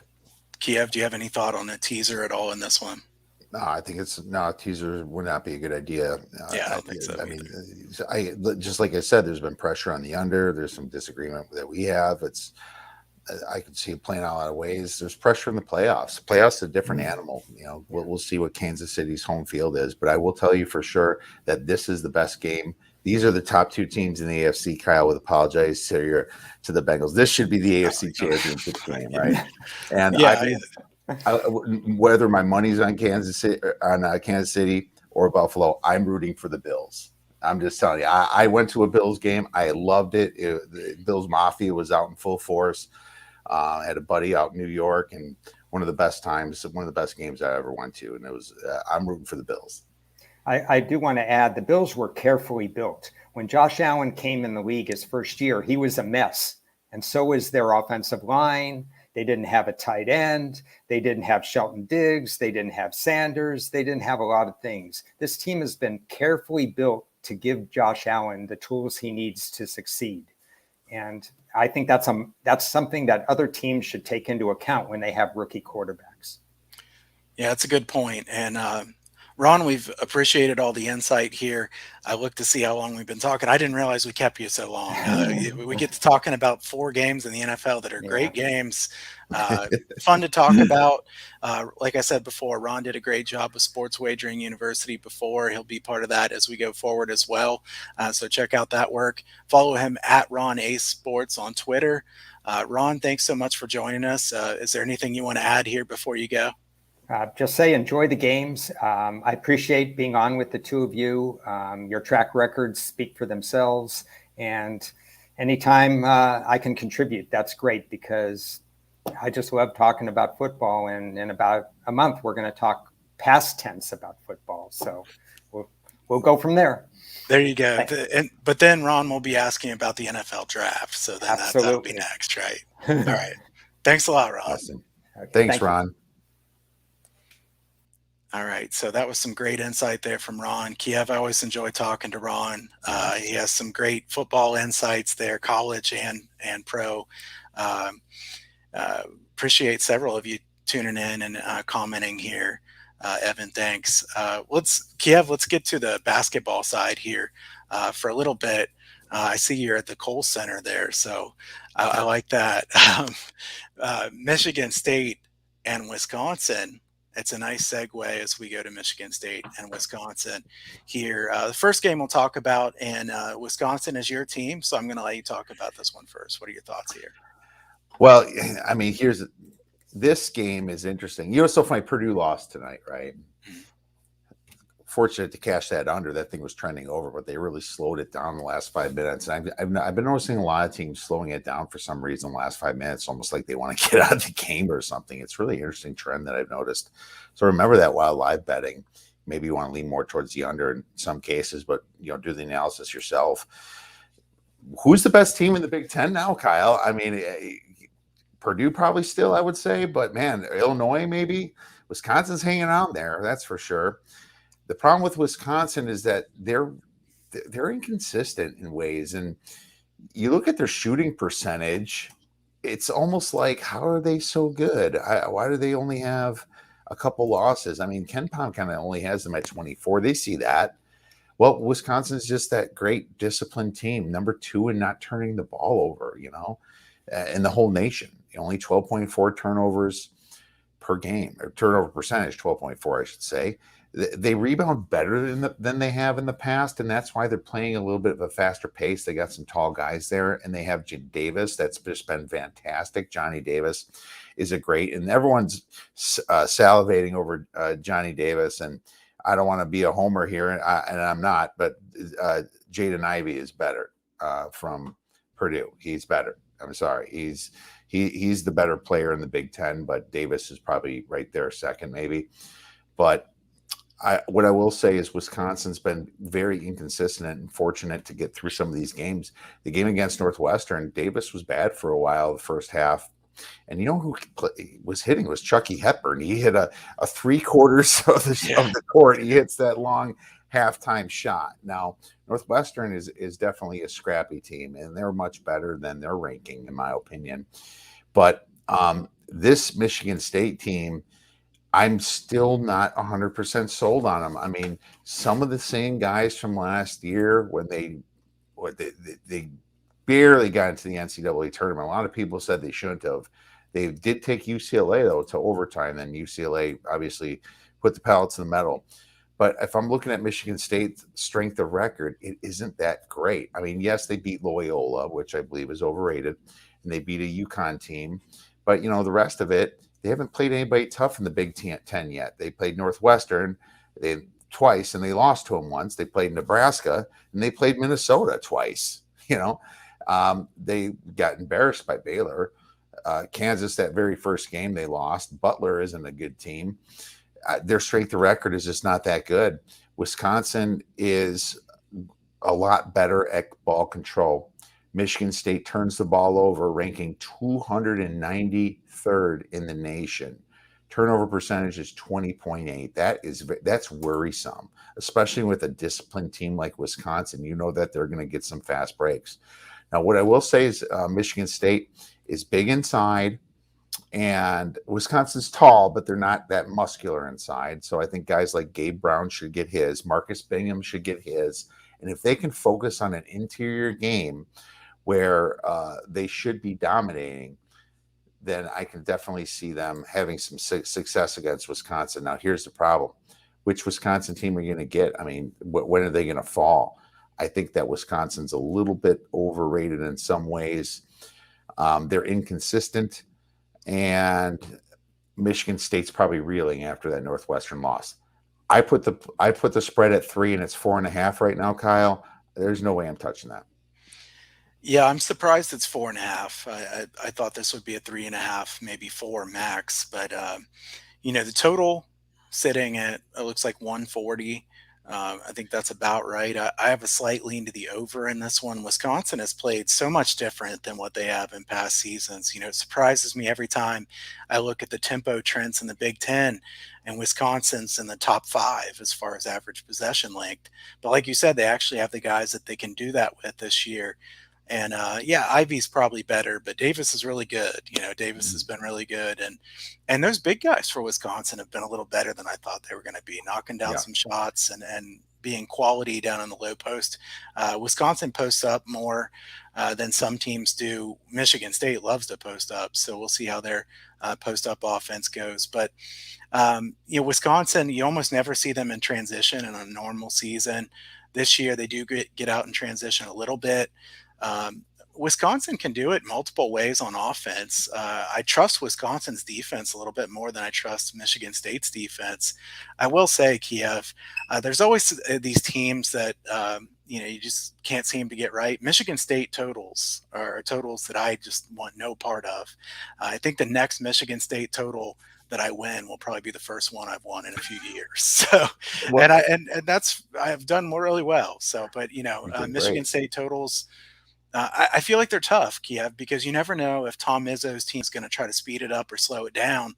Kiev, do you have any thought on a teaser at all in this one? No, I think a teaser would not be a good idea. Yeah, I don't think so. I mean, just like I said, there's been pressure on the under. There's some disagreement that we have. I can see it playing out a lot of ways. There's pressure in the playoffs. Playoffs is a different animal. We'll see what Kansas City's home field is, but I will tell you for sure that this is the best game. These are the top two teams in the AFC. Kyle would apologize to the Bengals. This should be the AFC Championship game, right? And whether my money's on Kansas City or Buffalo, I'm rooting for the Bills. I'm just telling you. I went to a Bills game. I loved it. The Bills Mafia was out in full force. I had a buddy out in New York, and one of the best games I ever went to. And it was I'm rooting for the Bills. I do want to add, the Bills were carefully built. When Josh Allen came in the league his first year, he was a mess. And so was their offensive line. They didn't have a tight end. They didn't have Shelton Diggs. They didn't have Sanders. They didn't have a lot of things. This team has been carefully built to give Josh Allen the tools he needs to succeed. And I think that's something that other teams should take into account when they have rookie quarterbacks. Yeah, that's a good point. And Ron, we've appreciated all the insight here. I looked to see how long we've been talking. I didn't realize we kept you so long. We get to talking about 4 games in the NFL that are great games, fun to talk about. Like I said before, Ron did a great job with Sports Wagering University before. He'll be part of that as we go forward as well. So check out that work. Follow him at Ron Ace Sports on Twitter. Ron, thanks so much for joining us. Is there anything you want to add here before you go? Just say enjoy the games. I appreciate being on with the two of you. Your track records speak for themselves. And anytime I can contribute, that's great, because I just love talking about football. And in about a month, we're going to talk past tense about football. So we'll go from there. There you go. But then Ron will be asking about the NFL draft. So then that'll be next, right? All right. Thanks a lot, Ron. Awesome. Thanks, Ron. All right, so that was some great insight there from Ron. Kiev, I always enjoy talking to Ron. He has some great football insights there, college and pro. Appreciate several of you tuning in and commenting here. Evan, thanks. Let's get to the basketball side here for a little bit. I see you're at the Kohl Center there, so I like that. Michigan State and Wisconsin. It's a nice segue as we go to Michigan State and Wisconsin here. The first game we'll talk about, and Wisconsin is your team, so I'm going to let you talk about this one first. What are your thoughts here? Well, I mean, this game is interesting. It's so funny. Purdue lost tonight, right? Fortunate to cash that under. That thing was trending over, but they really slowed it down in the last 5 minutes. And I've been noticing a lot of teams slowing it down for some reason in the last 5 minutes, almost like they want to get out of the game or something. It's really interesting trend that I've noticed. So remember that while live betting. Maybe you want to lean more towards the under in some cases, but do the analysis yourself. Who's the best team in the Big Ten now, Kyle? I mean, Purdue probably still, I would say, but man, Illinois maybe. Wisconsin's hanging out there, that's for sure. The problem with Wisconsin is that they're inconsistent in ways. And you look at their shooting percentage, it's almost like, how are they so good? Why do they only have a couple losses? I mean, Ken Pom kind of only has them at 24. They see that. Well, Wisconsin's just that great disciplined team, number 2 in not turning the ball over, in the whole nation. Only 12.4 turnovers per game, or turnover percentage, 12.4, I should say. they rebound better than they have in the past, and that's why they're playing a little bit of a faster pace. They got some tall guys there, and they have Davis. That's just been fantastic. Johnny Davis is a great, and everyone's salivating over Johnny Davis. And I don't want to be a homer here, and I'm not, but Jaden Ivey is better from Purdue. He's better. I'm sorry. He's the better player in the Big Ten, but Davis is probably right there second, maybe. But what I will say is Wisconsin's been very inconsistent and fortunate to get through some of these games. The game against Northwestern, Davis was bad for a while the first half. And you know who was hitting was Chucky Hepburn. He hit a 3/4 of the court. He hits that long halftime shot. Now, Northwestern is definitely a scrappy team, and they're much better than their ranking, in my opinion. But this Michigan State team, I'm still not 100% sold on them. I mean, some of the same guys from last year when they barely got into the NCAA tournament. A lot of people said they shouldn't have. They did take UCLA, though, to overtime. Then UCLA obviously put the pedal to the metal. But if I'm looking at Michigan State's strength of record, it isn't that great. I mean, yes, they beat Loyola, which I believe is overrated, and they beat a UConn team. But, the rest of it, they haven't played anybody tough in the Big Ten yet. They played Northwestern twice, and they lost to them once. They played Nebraska, and they played Minnesota twice. They got embarrassed by Baylor. Kansas, that very first game, they lost. Butler isn't a good team. Their strength of record is just not that good. Wisconsin is a lot better at ball control. Michigan State turns the ball over, ranking 293rd in the nation. Turnover percentage is 20.8. That's worrisome, especially with a disciplined team like Wisconsin. You know that they're going to get some fast breaks. Now, what I will say is Michigan State is big inside, and Wisconsin's tall, but they're not that muscular inside. So I think guys like Gabe Brown should get his. Marcus Bingham should get his. And if they can focus on an interior game where they should be dominating, then I can definitely see them having some success against Wisconsin. Now, here's the problem. Which Wisconsin team are you going to get? I mean, when are they going to fall? I think that Wisconsin's a little bit overrated in some ways. They're inconsistent, and Michigan State's probably reeling after that Northwestern loss. I put the spread at 3, and it's 4.5 right now, Kyle. There's no way I'm touching that. Yeah, I'm surprised it's 4.5. I thought this would be a 3.5, maybe 4 max. But the total sitting at, it looks like 140. I think that's about right. I have a slight lean to the over in this one. Wisconsin has played so much different than what they have in past seasons. It surprises me every time I look at the tempo trends in the Big Ten, and Wisconsin's in the top 5 as far as average possession length. But like you said, they actually have the guys that they can do that with this year. And Ivy's probably better, but Davis is really good. Davis has been really good, and those big guys for Wisconsin have been a little better than I thought they were going to be, knocking down some shots and being quality down in the low post. Wisconsin posts up more than some teams do. Michigan State loves to post up, so we'll see how their post up offense goes. But Wisconsin, you almost never see them in transition in a normal season. This year, they do get out in transition a little bit. Wisconsin can do it multiple ways on offense. I trust Wisconsin's defense a little bit more than I trust Michigan State's defense. I will say, Kiev, there's always these teams that you just can't seem to get right. Michigan State totals are totals that I just want no part of. I think the next Michigan State total that I win will probably be the first one I've won in a few years. So, and that's, I've done really well. So, but Michigan State totals, I feel like they're tough, Kiev, because you never know if Tom Izzo's team is going to try to speed it up or slow it down.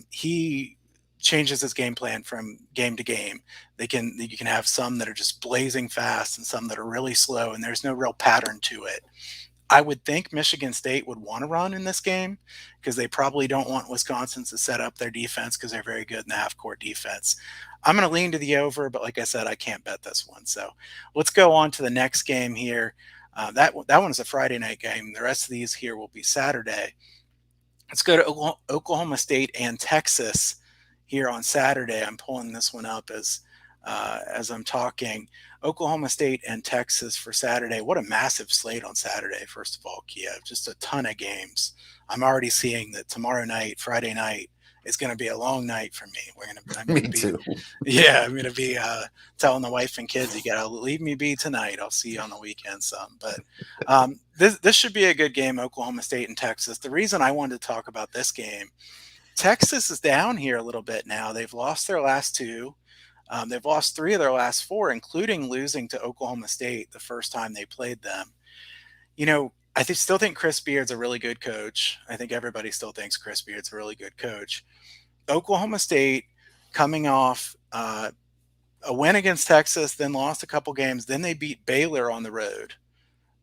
He changes his game plan from game to game. You can have some that are just blazing fast and some that are really slow, and there's no real pattern to it. I would think Michigan State would want to run in this game because they probably don't want Wisconsin to set up their defense because they're very good in the half-court defense. I'm going to lean to the over, but like I said, I can't bet this one. So let's go on to the next game here. That one is a Friday night game. The rest of these here will be Saturday. Let's go to Oklahoma State and Texas here on Saturday. I'm pulling this one up as I'm talking. Oklahoma State and Texas for Saturday. What a massive slate on Saturday, first of all, Kiev. Just a ton of games. I'm already seeing that tomorrow night, Friday night, is going to be a long night for me. Me too. Yeah, I'm going to be telling the wife and kids, you got to leave me be tonight. I'll see you on the weekend some. But this should be a good game, Oklahoma State and Texas. The reason I wanted to talk about this game, Texas is down here a little bit now. They've lost their last two. They've lost 3 of their last 4, including losing to Oklahoma State the first time they played them. I still think Chris Beard's a really good coach. I think everybody still thinks Chris Beard's a really good coach. Oklahoma State coming off a win against Texas, then lost a couple games. Then they beat Baylor on the road.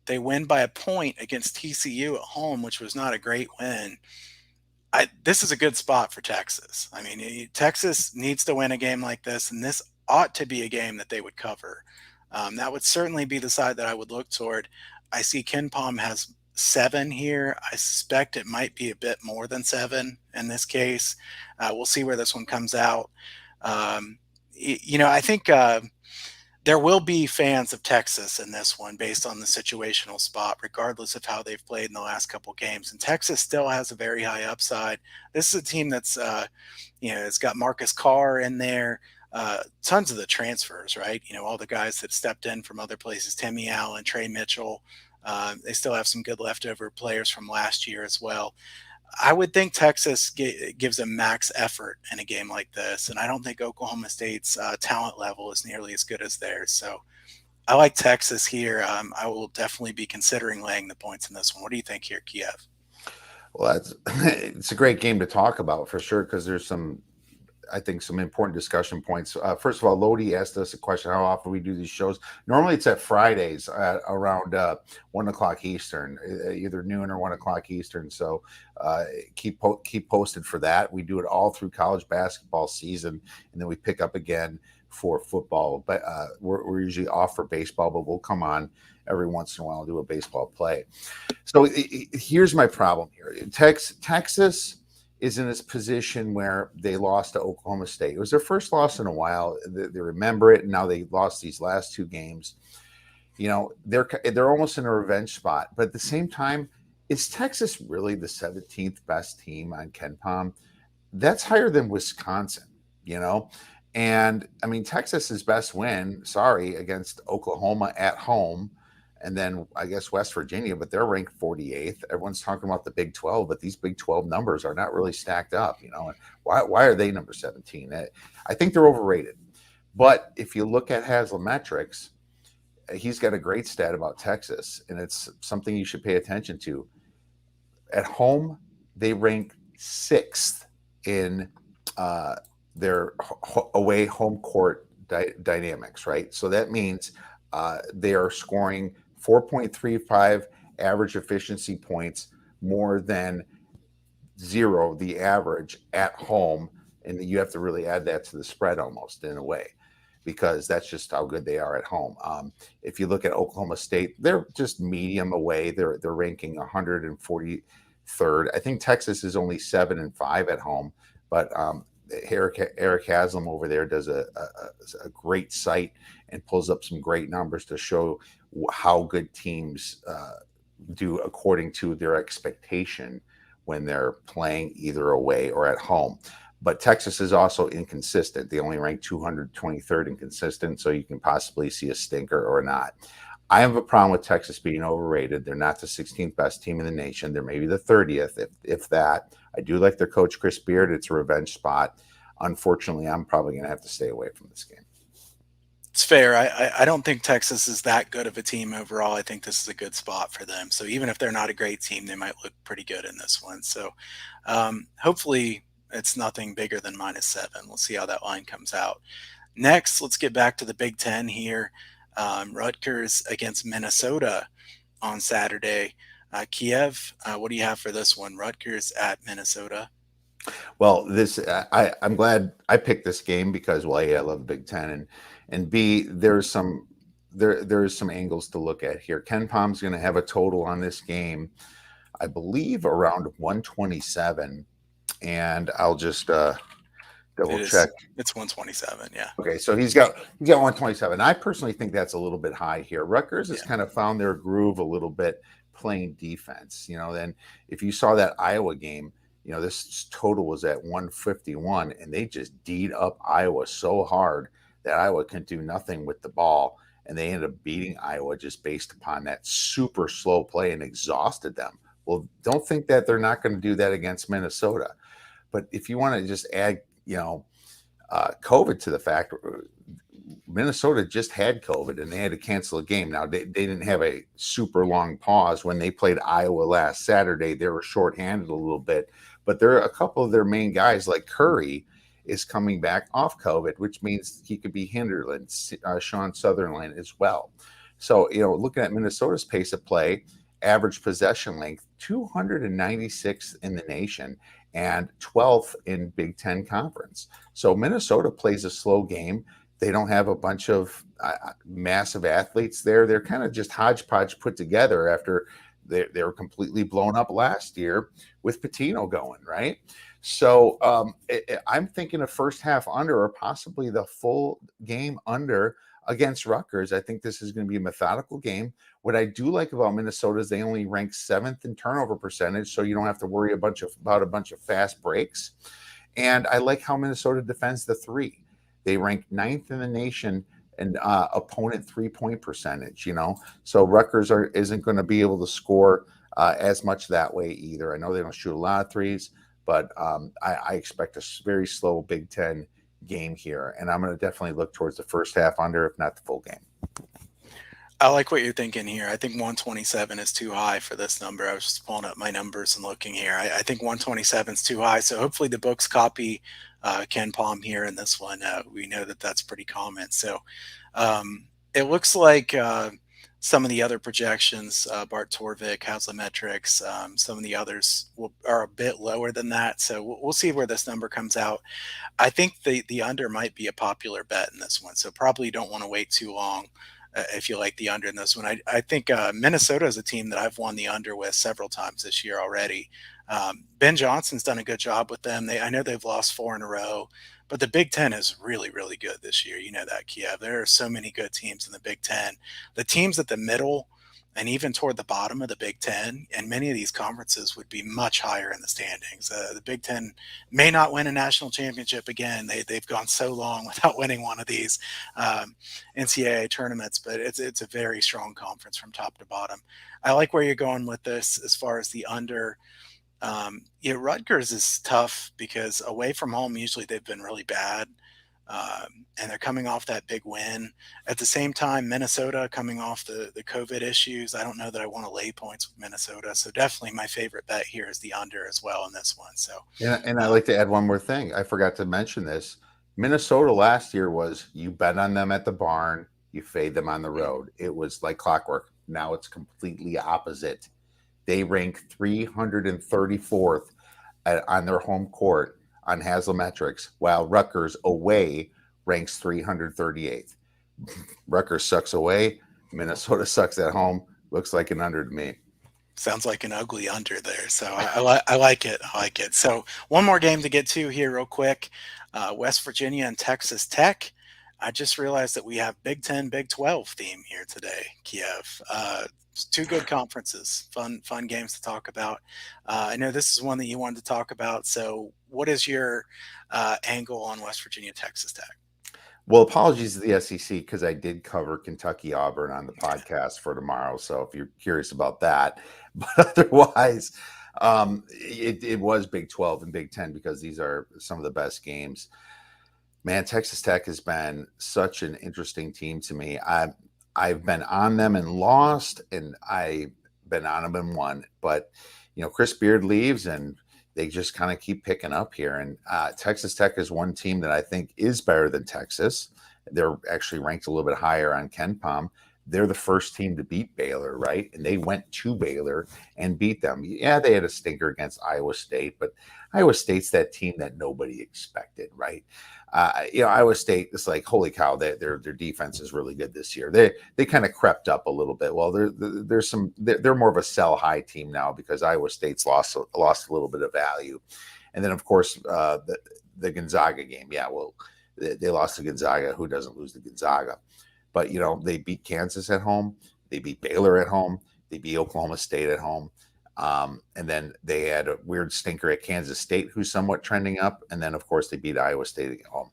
They win by a point against TCU at home, which was not a great win. This is a good spot for Texas. I mean, Texas needs to win a game like this, and this ought to be a game that they would cover. That would certainly be the side that I would look toward. I see KenPom has 7 here. I suspect it might be a bit more than 7 in this case. We'll see where this one comes out. I think there will be fans of Texas in this one based on the situational spot, regardless of how they've played in the last couple games. And Texas still has a very high upside. This is a team that's, it's got Marcus Carr in there, tons of the transfers, right? All the guys that stepped in from other places, Timmy Allen, Trey Mitchell. They still have some good leftover players from last year as well. I would think Texas gives a max effort in a game like this, and I don't think Oklahoma State's talent level is nearly as good as theirs. So I like Texas here. I will definitely be considering laying the points in this one. What do you think here, Kiev? Well, it's a great game to talk about for sure, because there's some important discussion points. First of all, Lodi asked us a question: how often we do these shows? Normally, it's at Fridays at around 1 o'clock Eastern, either noon or 1 o'clock Eastern. So keep posted for that. We do it all through college basketball season, and then we pick up again for football. But we're usually off for baseball, but we'll come on every once in a while and do a baseball play. So here's my problem here: Texas is in this position where they lost to Oklahoma State. It was their first loss in a while. They remember it, and now they lost these last 2 games. They're almost in a revenge spot. But at the same time, is Texas really the 17th best team on KenPom? That's higher than Wisconsin, And, I mean, Texas's best win, against Oklahoma at home, and then I guess West Virginia, but they're ranked 48th. Everyone's talking about the Big 12, but these Big 12 numbers are not really stacked up, And why are they number 17? I think they're overrated. But if you look at Haslametrics, he's got a great stat about Texas, and it's something you should pay attention to. At home, they rank 6th in their away home court dynamics, right? So that means they are scoring 4.35 average efficiency points more than 0, the average at home. And you have to really add that to the spread almost in a way, because that's just how good they are at home. If you look at Oklahoma State, they're just medium away. They're ranking 143rd. I think Texas is only 7-5 at home, but Eric Haslam over there does a great site and pulls up some great numbers to show how good teams do according to their expectation when they're playing either away or at home. But Texas is also inconsistent. They only rank 223rd inconsistent, so you can possibly see a stinker or not. I have a problem with Texas being overrated. They're not the 16th best team in the nation. They're maybe the 30th, if that. I do like their coach, Chris Beard. It's a revenge spot. Unfortunately, I'm probably going to have to stay away from this game. It's fair. I don't think Texas is that good of a team overall. I think this is a good spot for them. So even if they're not a great team, they might look pretty good in this one. So hopefully it's nothing bigger than -7. We'll see how that line comes out. Next, let's get back to the Big Ten here. Rutgers against Minnesota on Saturday. Kiev, what do you have for this one? Rutgers at Minnesota. Well, I'm glad I picked this game because, well, A, I love Big Ten, and B, there's some angles to look at here. KenPom's going to have a total on this game, I believe, around 127, and I'll just Double It check. is. It's 127. Yeah. Okay, so he's got 127. I personally think that's a little bit high here. Rutgers has Yeah. kind of found their groove a little bit playing defense. Then if you saw that Iowa game, this total was at 151, and they just D'd up Iowa so hard that Iowa can do nothing with the ball, and they ended up beating Iowa just based upon that super slow play and exhausted them. Well, don't think that they're not going to do that against Minnesota. But if you want to just add, COVID to the fact, Minnesota just had COVID and they had to cancel a game. Now, they didn't have a super long pause when they played Iowa last Saturday. They were shorthanded a little bit, but there are a couple of their main guys, like Curry, is coming back off COVID, which means he could be hindered, Sean Sutherland as well. So, looking at Minnesota's pace of play, average possession length, 296th in the nation and 12th in Big Ten Conference. So Minnesota plays a slow game. They don't have a bunch of massive athletes there. They're kind of just hodgepodge put together after they were completely blown up last year with Patino going, right? So I'm thinking a first half under or possibly the full game under against Rutgers. I think this is going to be a methodical game. What I do like about Minnesota is they only rank 7th in turnover percentage, so you don't have to worry about a bunch of fast breaks. And I like how Minnesota defends the 3. They rank 9th in the nation and opponent 3-point percentage. So Rutgers isn't going to be able to score as much that way either. I know they don't shoot a lot of threes, but I expect a very slow Big Ten game here, and I'm going to definitely look towards the first half under, if not the full game. I like what you're thinking here. I think 127 is too high for this number. I was just pulling up my numbers and looking here. I think 127 is too high. So hopefully the books copy Ken Palm here in this one. We know that that's pretty common. So it looks like some of the other projections, Bart Torvik, Haslametrics, some of the others are a bit lower than that. So we'll see where this number comes out. I think the under might be a popular bet in this one. So probably don't want to wait too long. If you like the under in this one. I think Minnesota is a team that I've won the under with several times this year already. Ben Johnson's done a good job with them. I know they've lost 4 in a row, but the Big Ten is really, really good this year. You know that, Kiev. There are so many good teams in the Big Ten. The teams at the middle and even toward the bottom of the Big Ten and many of these conferences would be much higher in the standings. The Big Ten may not win a national championship again. They've gone so long without winning one of these NCAA tournaments, but it's a very strong conference from top to bottom. I like where you're going with this as far as the under. Rutgers is tough because away from home, usually they've been really bad. And they're coming off that big win. At the same time, Minnesota coming off the COVID issues. I don't know that I want to lay points with Minnesota. So definitely my favorite bet here is the under as well in this one. So and I'd like to add one more thing. I forgot to mention this. Minnesota last year was you bet on them at the barn, you fade them on the road. It was like clockwork. Now it's completely opposite. They rank 334th on their home court on Haslametrics, while Rutgers away ranks 338th. Rutgers sucks away. Minnesota sucks at home. Looks like an under to me. Sounds like an ugly under there. So I like it. I like it. So one more game to get to here real quick. West Virginia and Texas Tech. I just realized that we have Big 10, Big 12 theme here today, Kiev. 2 good conferences, fun games to talk about. I know this is one that you wanted to talk about. So what is your angle on West Virginia, Texas Tech? Well, apologies to the SEC because I did cover Kentucky Auburn on the podcast for tomorrow. So if you're curious about that, but otherwise, it was Big 12 and Big 10 because these are some of the best games. Man, Texas Tech has been such an interesting team to me. I've been on them and lost, and I've been on them and won. But, Chris Beard leaves, and they just kind of keep picking up here. And Texas Tech is one team that I think is better than Texas. They're actually ranked a little bit higher on Ken Palm. They're the first team to beat Baylor, right? And they went to Baylor and beat them. Yeah, they had a stinker against Iowa State, but Iowa State's that team that nobody expected, right? Iowa State is like, holy cow, their defense is really good this year. They kind of crept up a little bit. Well, they're more of a sell high team now because Iowa State's lost a little bit of value. And then, of course, the Gonzaga game. Yeah, well, they lost to Gonzaga. Who doesn't lose to Gonzaga? But they beat Kansas at home. They beat Baylor at home. They beat Oklahoma State at home. And then they had a weird stinker at Kansas State, who's somewhat trending up. And then, of course, they beat Iowa State at home.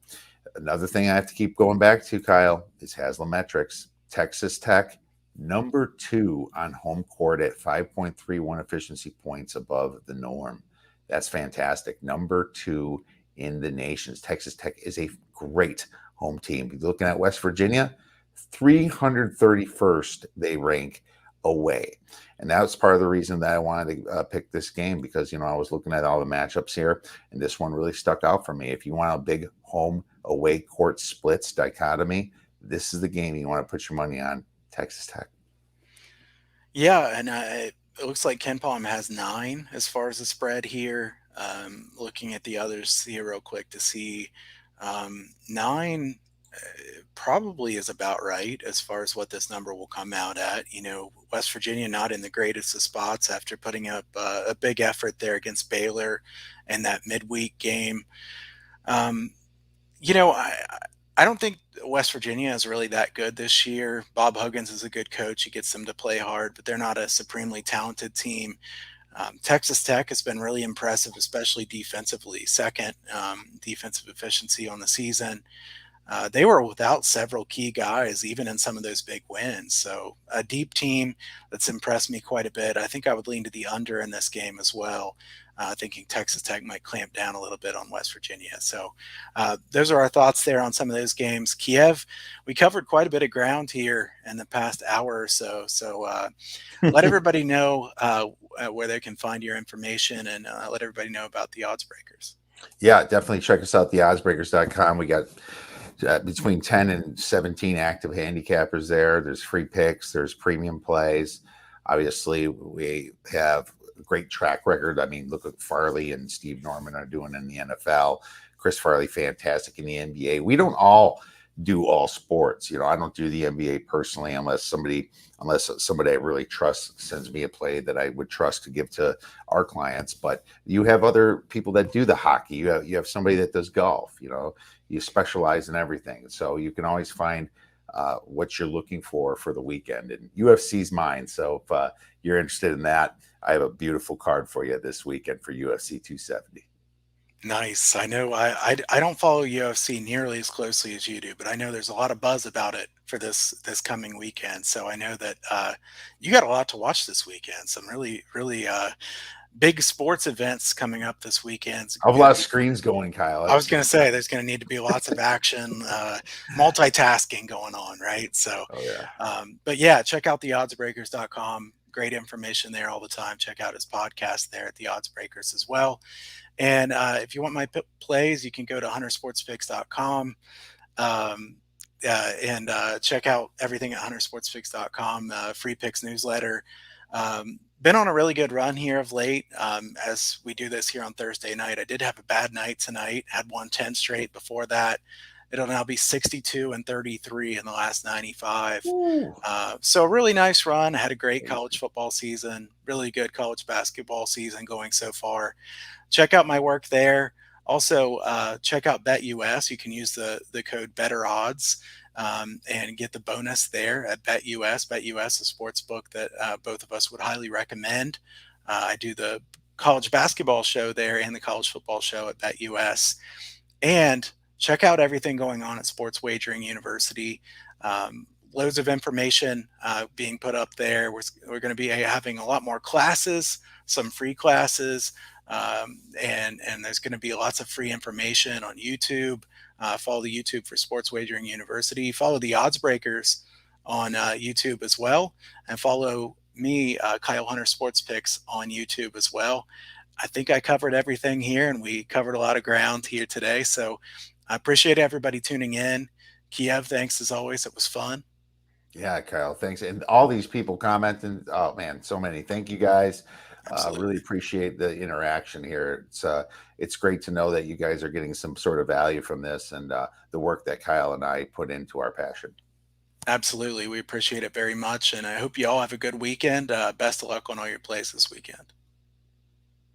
Another thing I have to keep going back to, Kyle, is Haslametrics. Texas Tech, number 2 on home court at 5.31 efficiency points above the norm. That's fantastic. Number 2 in the nation. Texas Tech is a great home team. You're looking at West Virginia, 331st they rank away. And that was part of the reason that I wanted to pick this game, because, I was looking at all the matchups here, and this one really stuck out for me. If you want a big home away court splits dichotomy, this is the game you want to put your money on, Texas Tech. Yeah, and it looks like Ken Palm has 9 as far as the spread here. Looking at the others here real quick to see 9 probably is about right as far as what this number will come out at. West Virginia not in the greatest of spots after putting up a big effort there against Baylor in that midweek game. I don't think West Virginia is really that good this year. Bob Huggins is a good coach. He gets them to play hard, but they're not a supremely talented team. Texas Tech has been really impressive, especially defensively. Second defensive efficiency on the season. They were without several key guys, even in some of those big wins. So a deep team that's impressed me quite a bit. I think I would lean to the under in this game as well, thinking Texas Tech might clamp down a little bit on West Virginia. So those are our thoughts there on some of those games. Kiev, we covered quite a bit of ground here in the past hour or so. So let everybody know where they can find your information, and let everybody know about the Odds Breakers. Yeah, definitely check us out, theoddsbreakers.com. We got between 10 and 17 active handicappers there. There's free picks, there's premium plays. Obviously, we have a great track record. I mean, look at Farley and Steve Norman are doing in the NFL. Chris Farley, fantastic in the NBA. We don't all do all sports. I don't do the NBA personally unless somebody I really trust sends me a play that I would trust to give to our clients. But you have other people that do the hockey. You have somebody that does golf. You specialize in everything. So you can always find what you're looking for the weekend. And UFC's mine. So if you're interested in that, I have a beautiful card for you this weekend for UFC 270. Nice. I know I don't follow UFC nearly as closely as you do, but I know there's a lot of buzz about it for this coming weekend. So I know that you got a lot to watch this weekend. Some really, really big sports events coming up this weekend. I have a lot of screens going, Kyle. I was going to say there's going to need to be lots of action, multitasking going on, right? So, but yeah, check out theoddsbreakers.com. Great information there all the time. Check out his podcast there at The Odds Breakers as well. And if you want my plays, you can go to huntersportspicks.com and check out everything at huntersportspicks.com, free picks newsletter. Been on a really good run here of late as we do this here on Thursday night. I did have a bad night tonight, had 110 straight before that. It'll now be 62 and 33 in the last 95. So a really nice run. I had a great college football season, really good college basketball season going so far. Check out my work there. Also, check out BetUS. You can use the code BetterOdds and get the bonus there at BetUS. BetUS, a sports book that both of us would highly recommend. I do the college basketball show there and the college football show at BetUS. And check out everything going on at Sports Wagering University. Loads of information being put up there. We're going to be having a lot more classes, some free classes, and there's going to be lots of free information on YouTube. Follow the YouTube for Sports Wagering University. Follow the Odds Breakers on YouTube as well, and follow me, Kyle Hunter Sports Picks, on YouTube as well. I think I covered everything here, and we covered a lot of ground here today. So I appreciate everybody tuning in. Kiev, thanks as always. It was fun. Yeah, Kyle, thanks. And all these people commenting. Oh man, so many. Thank you guys. Really appreciate the interaction here. It's great to know that you guys are getting some sort of value from this and the work that Kyle and I put into our passion. Absolutely. We appreciate it very much. And I hope you all have a good weekend. Best of luck on all your plays this weekend.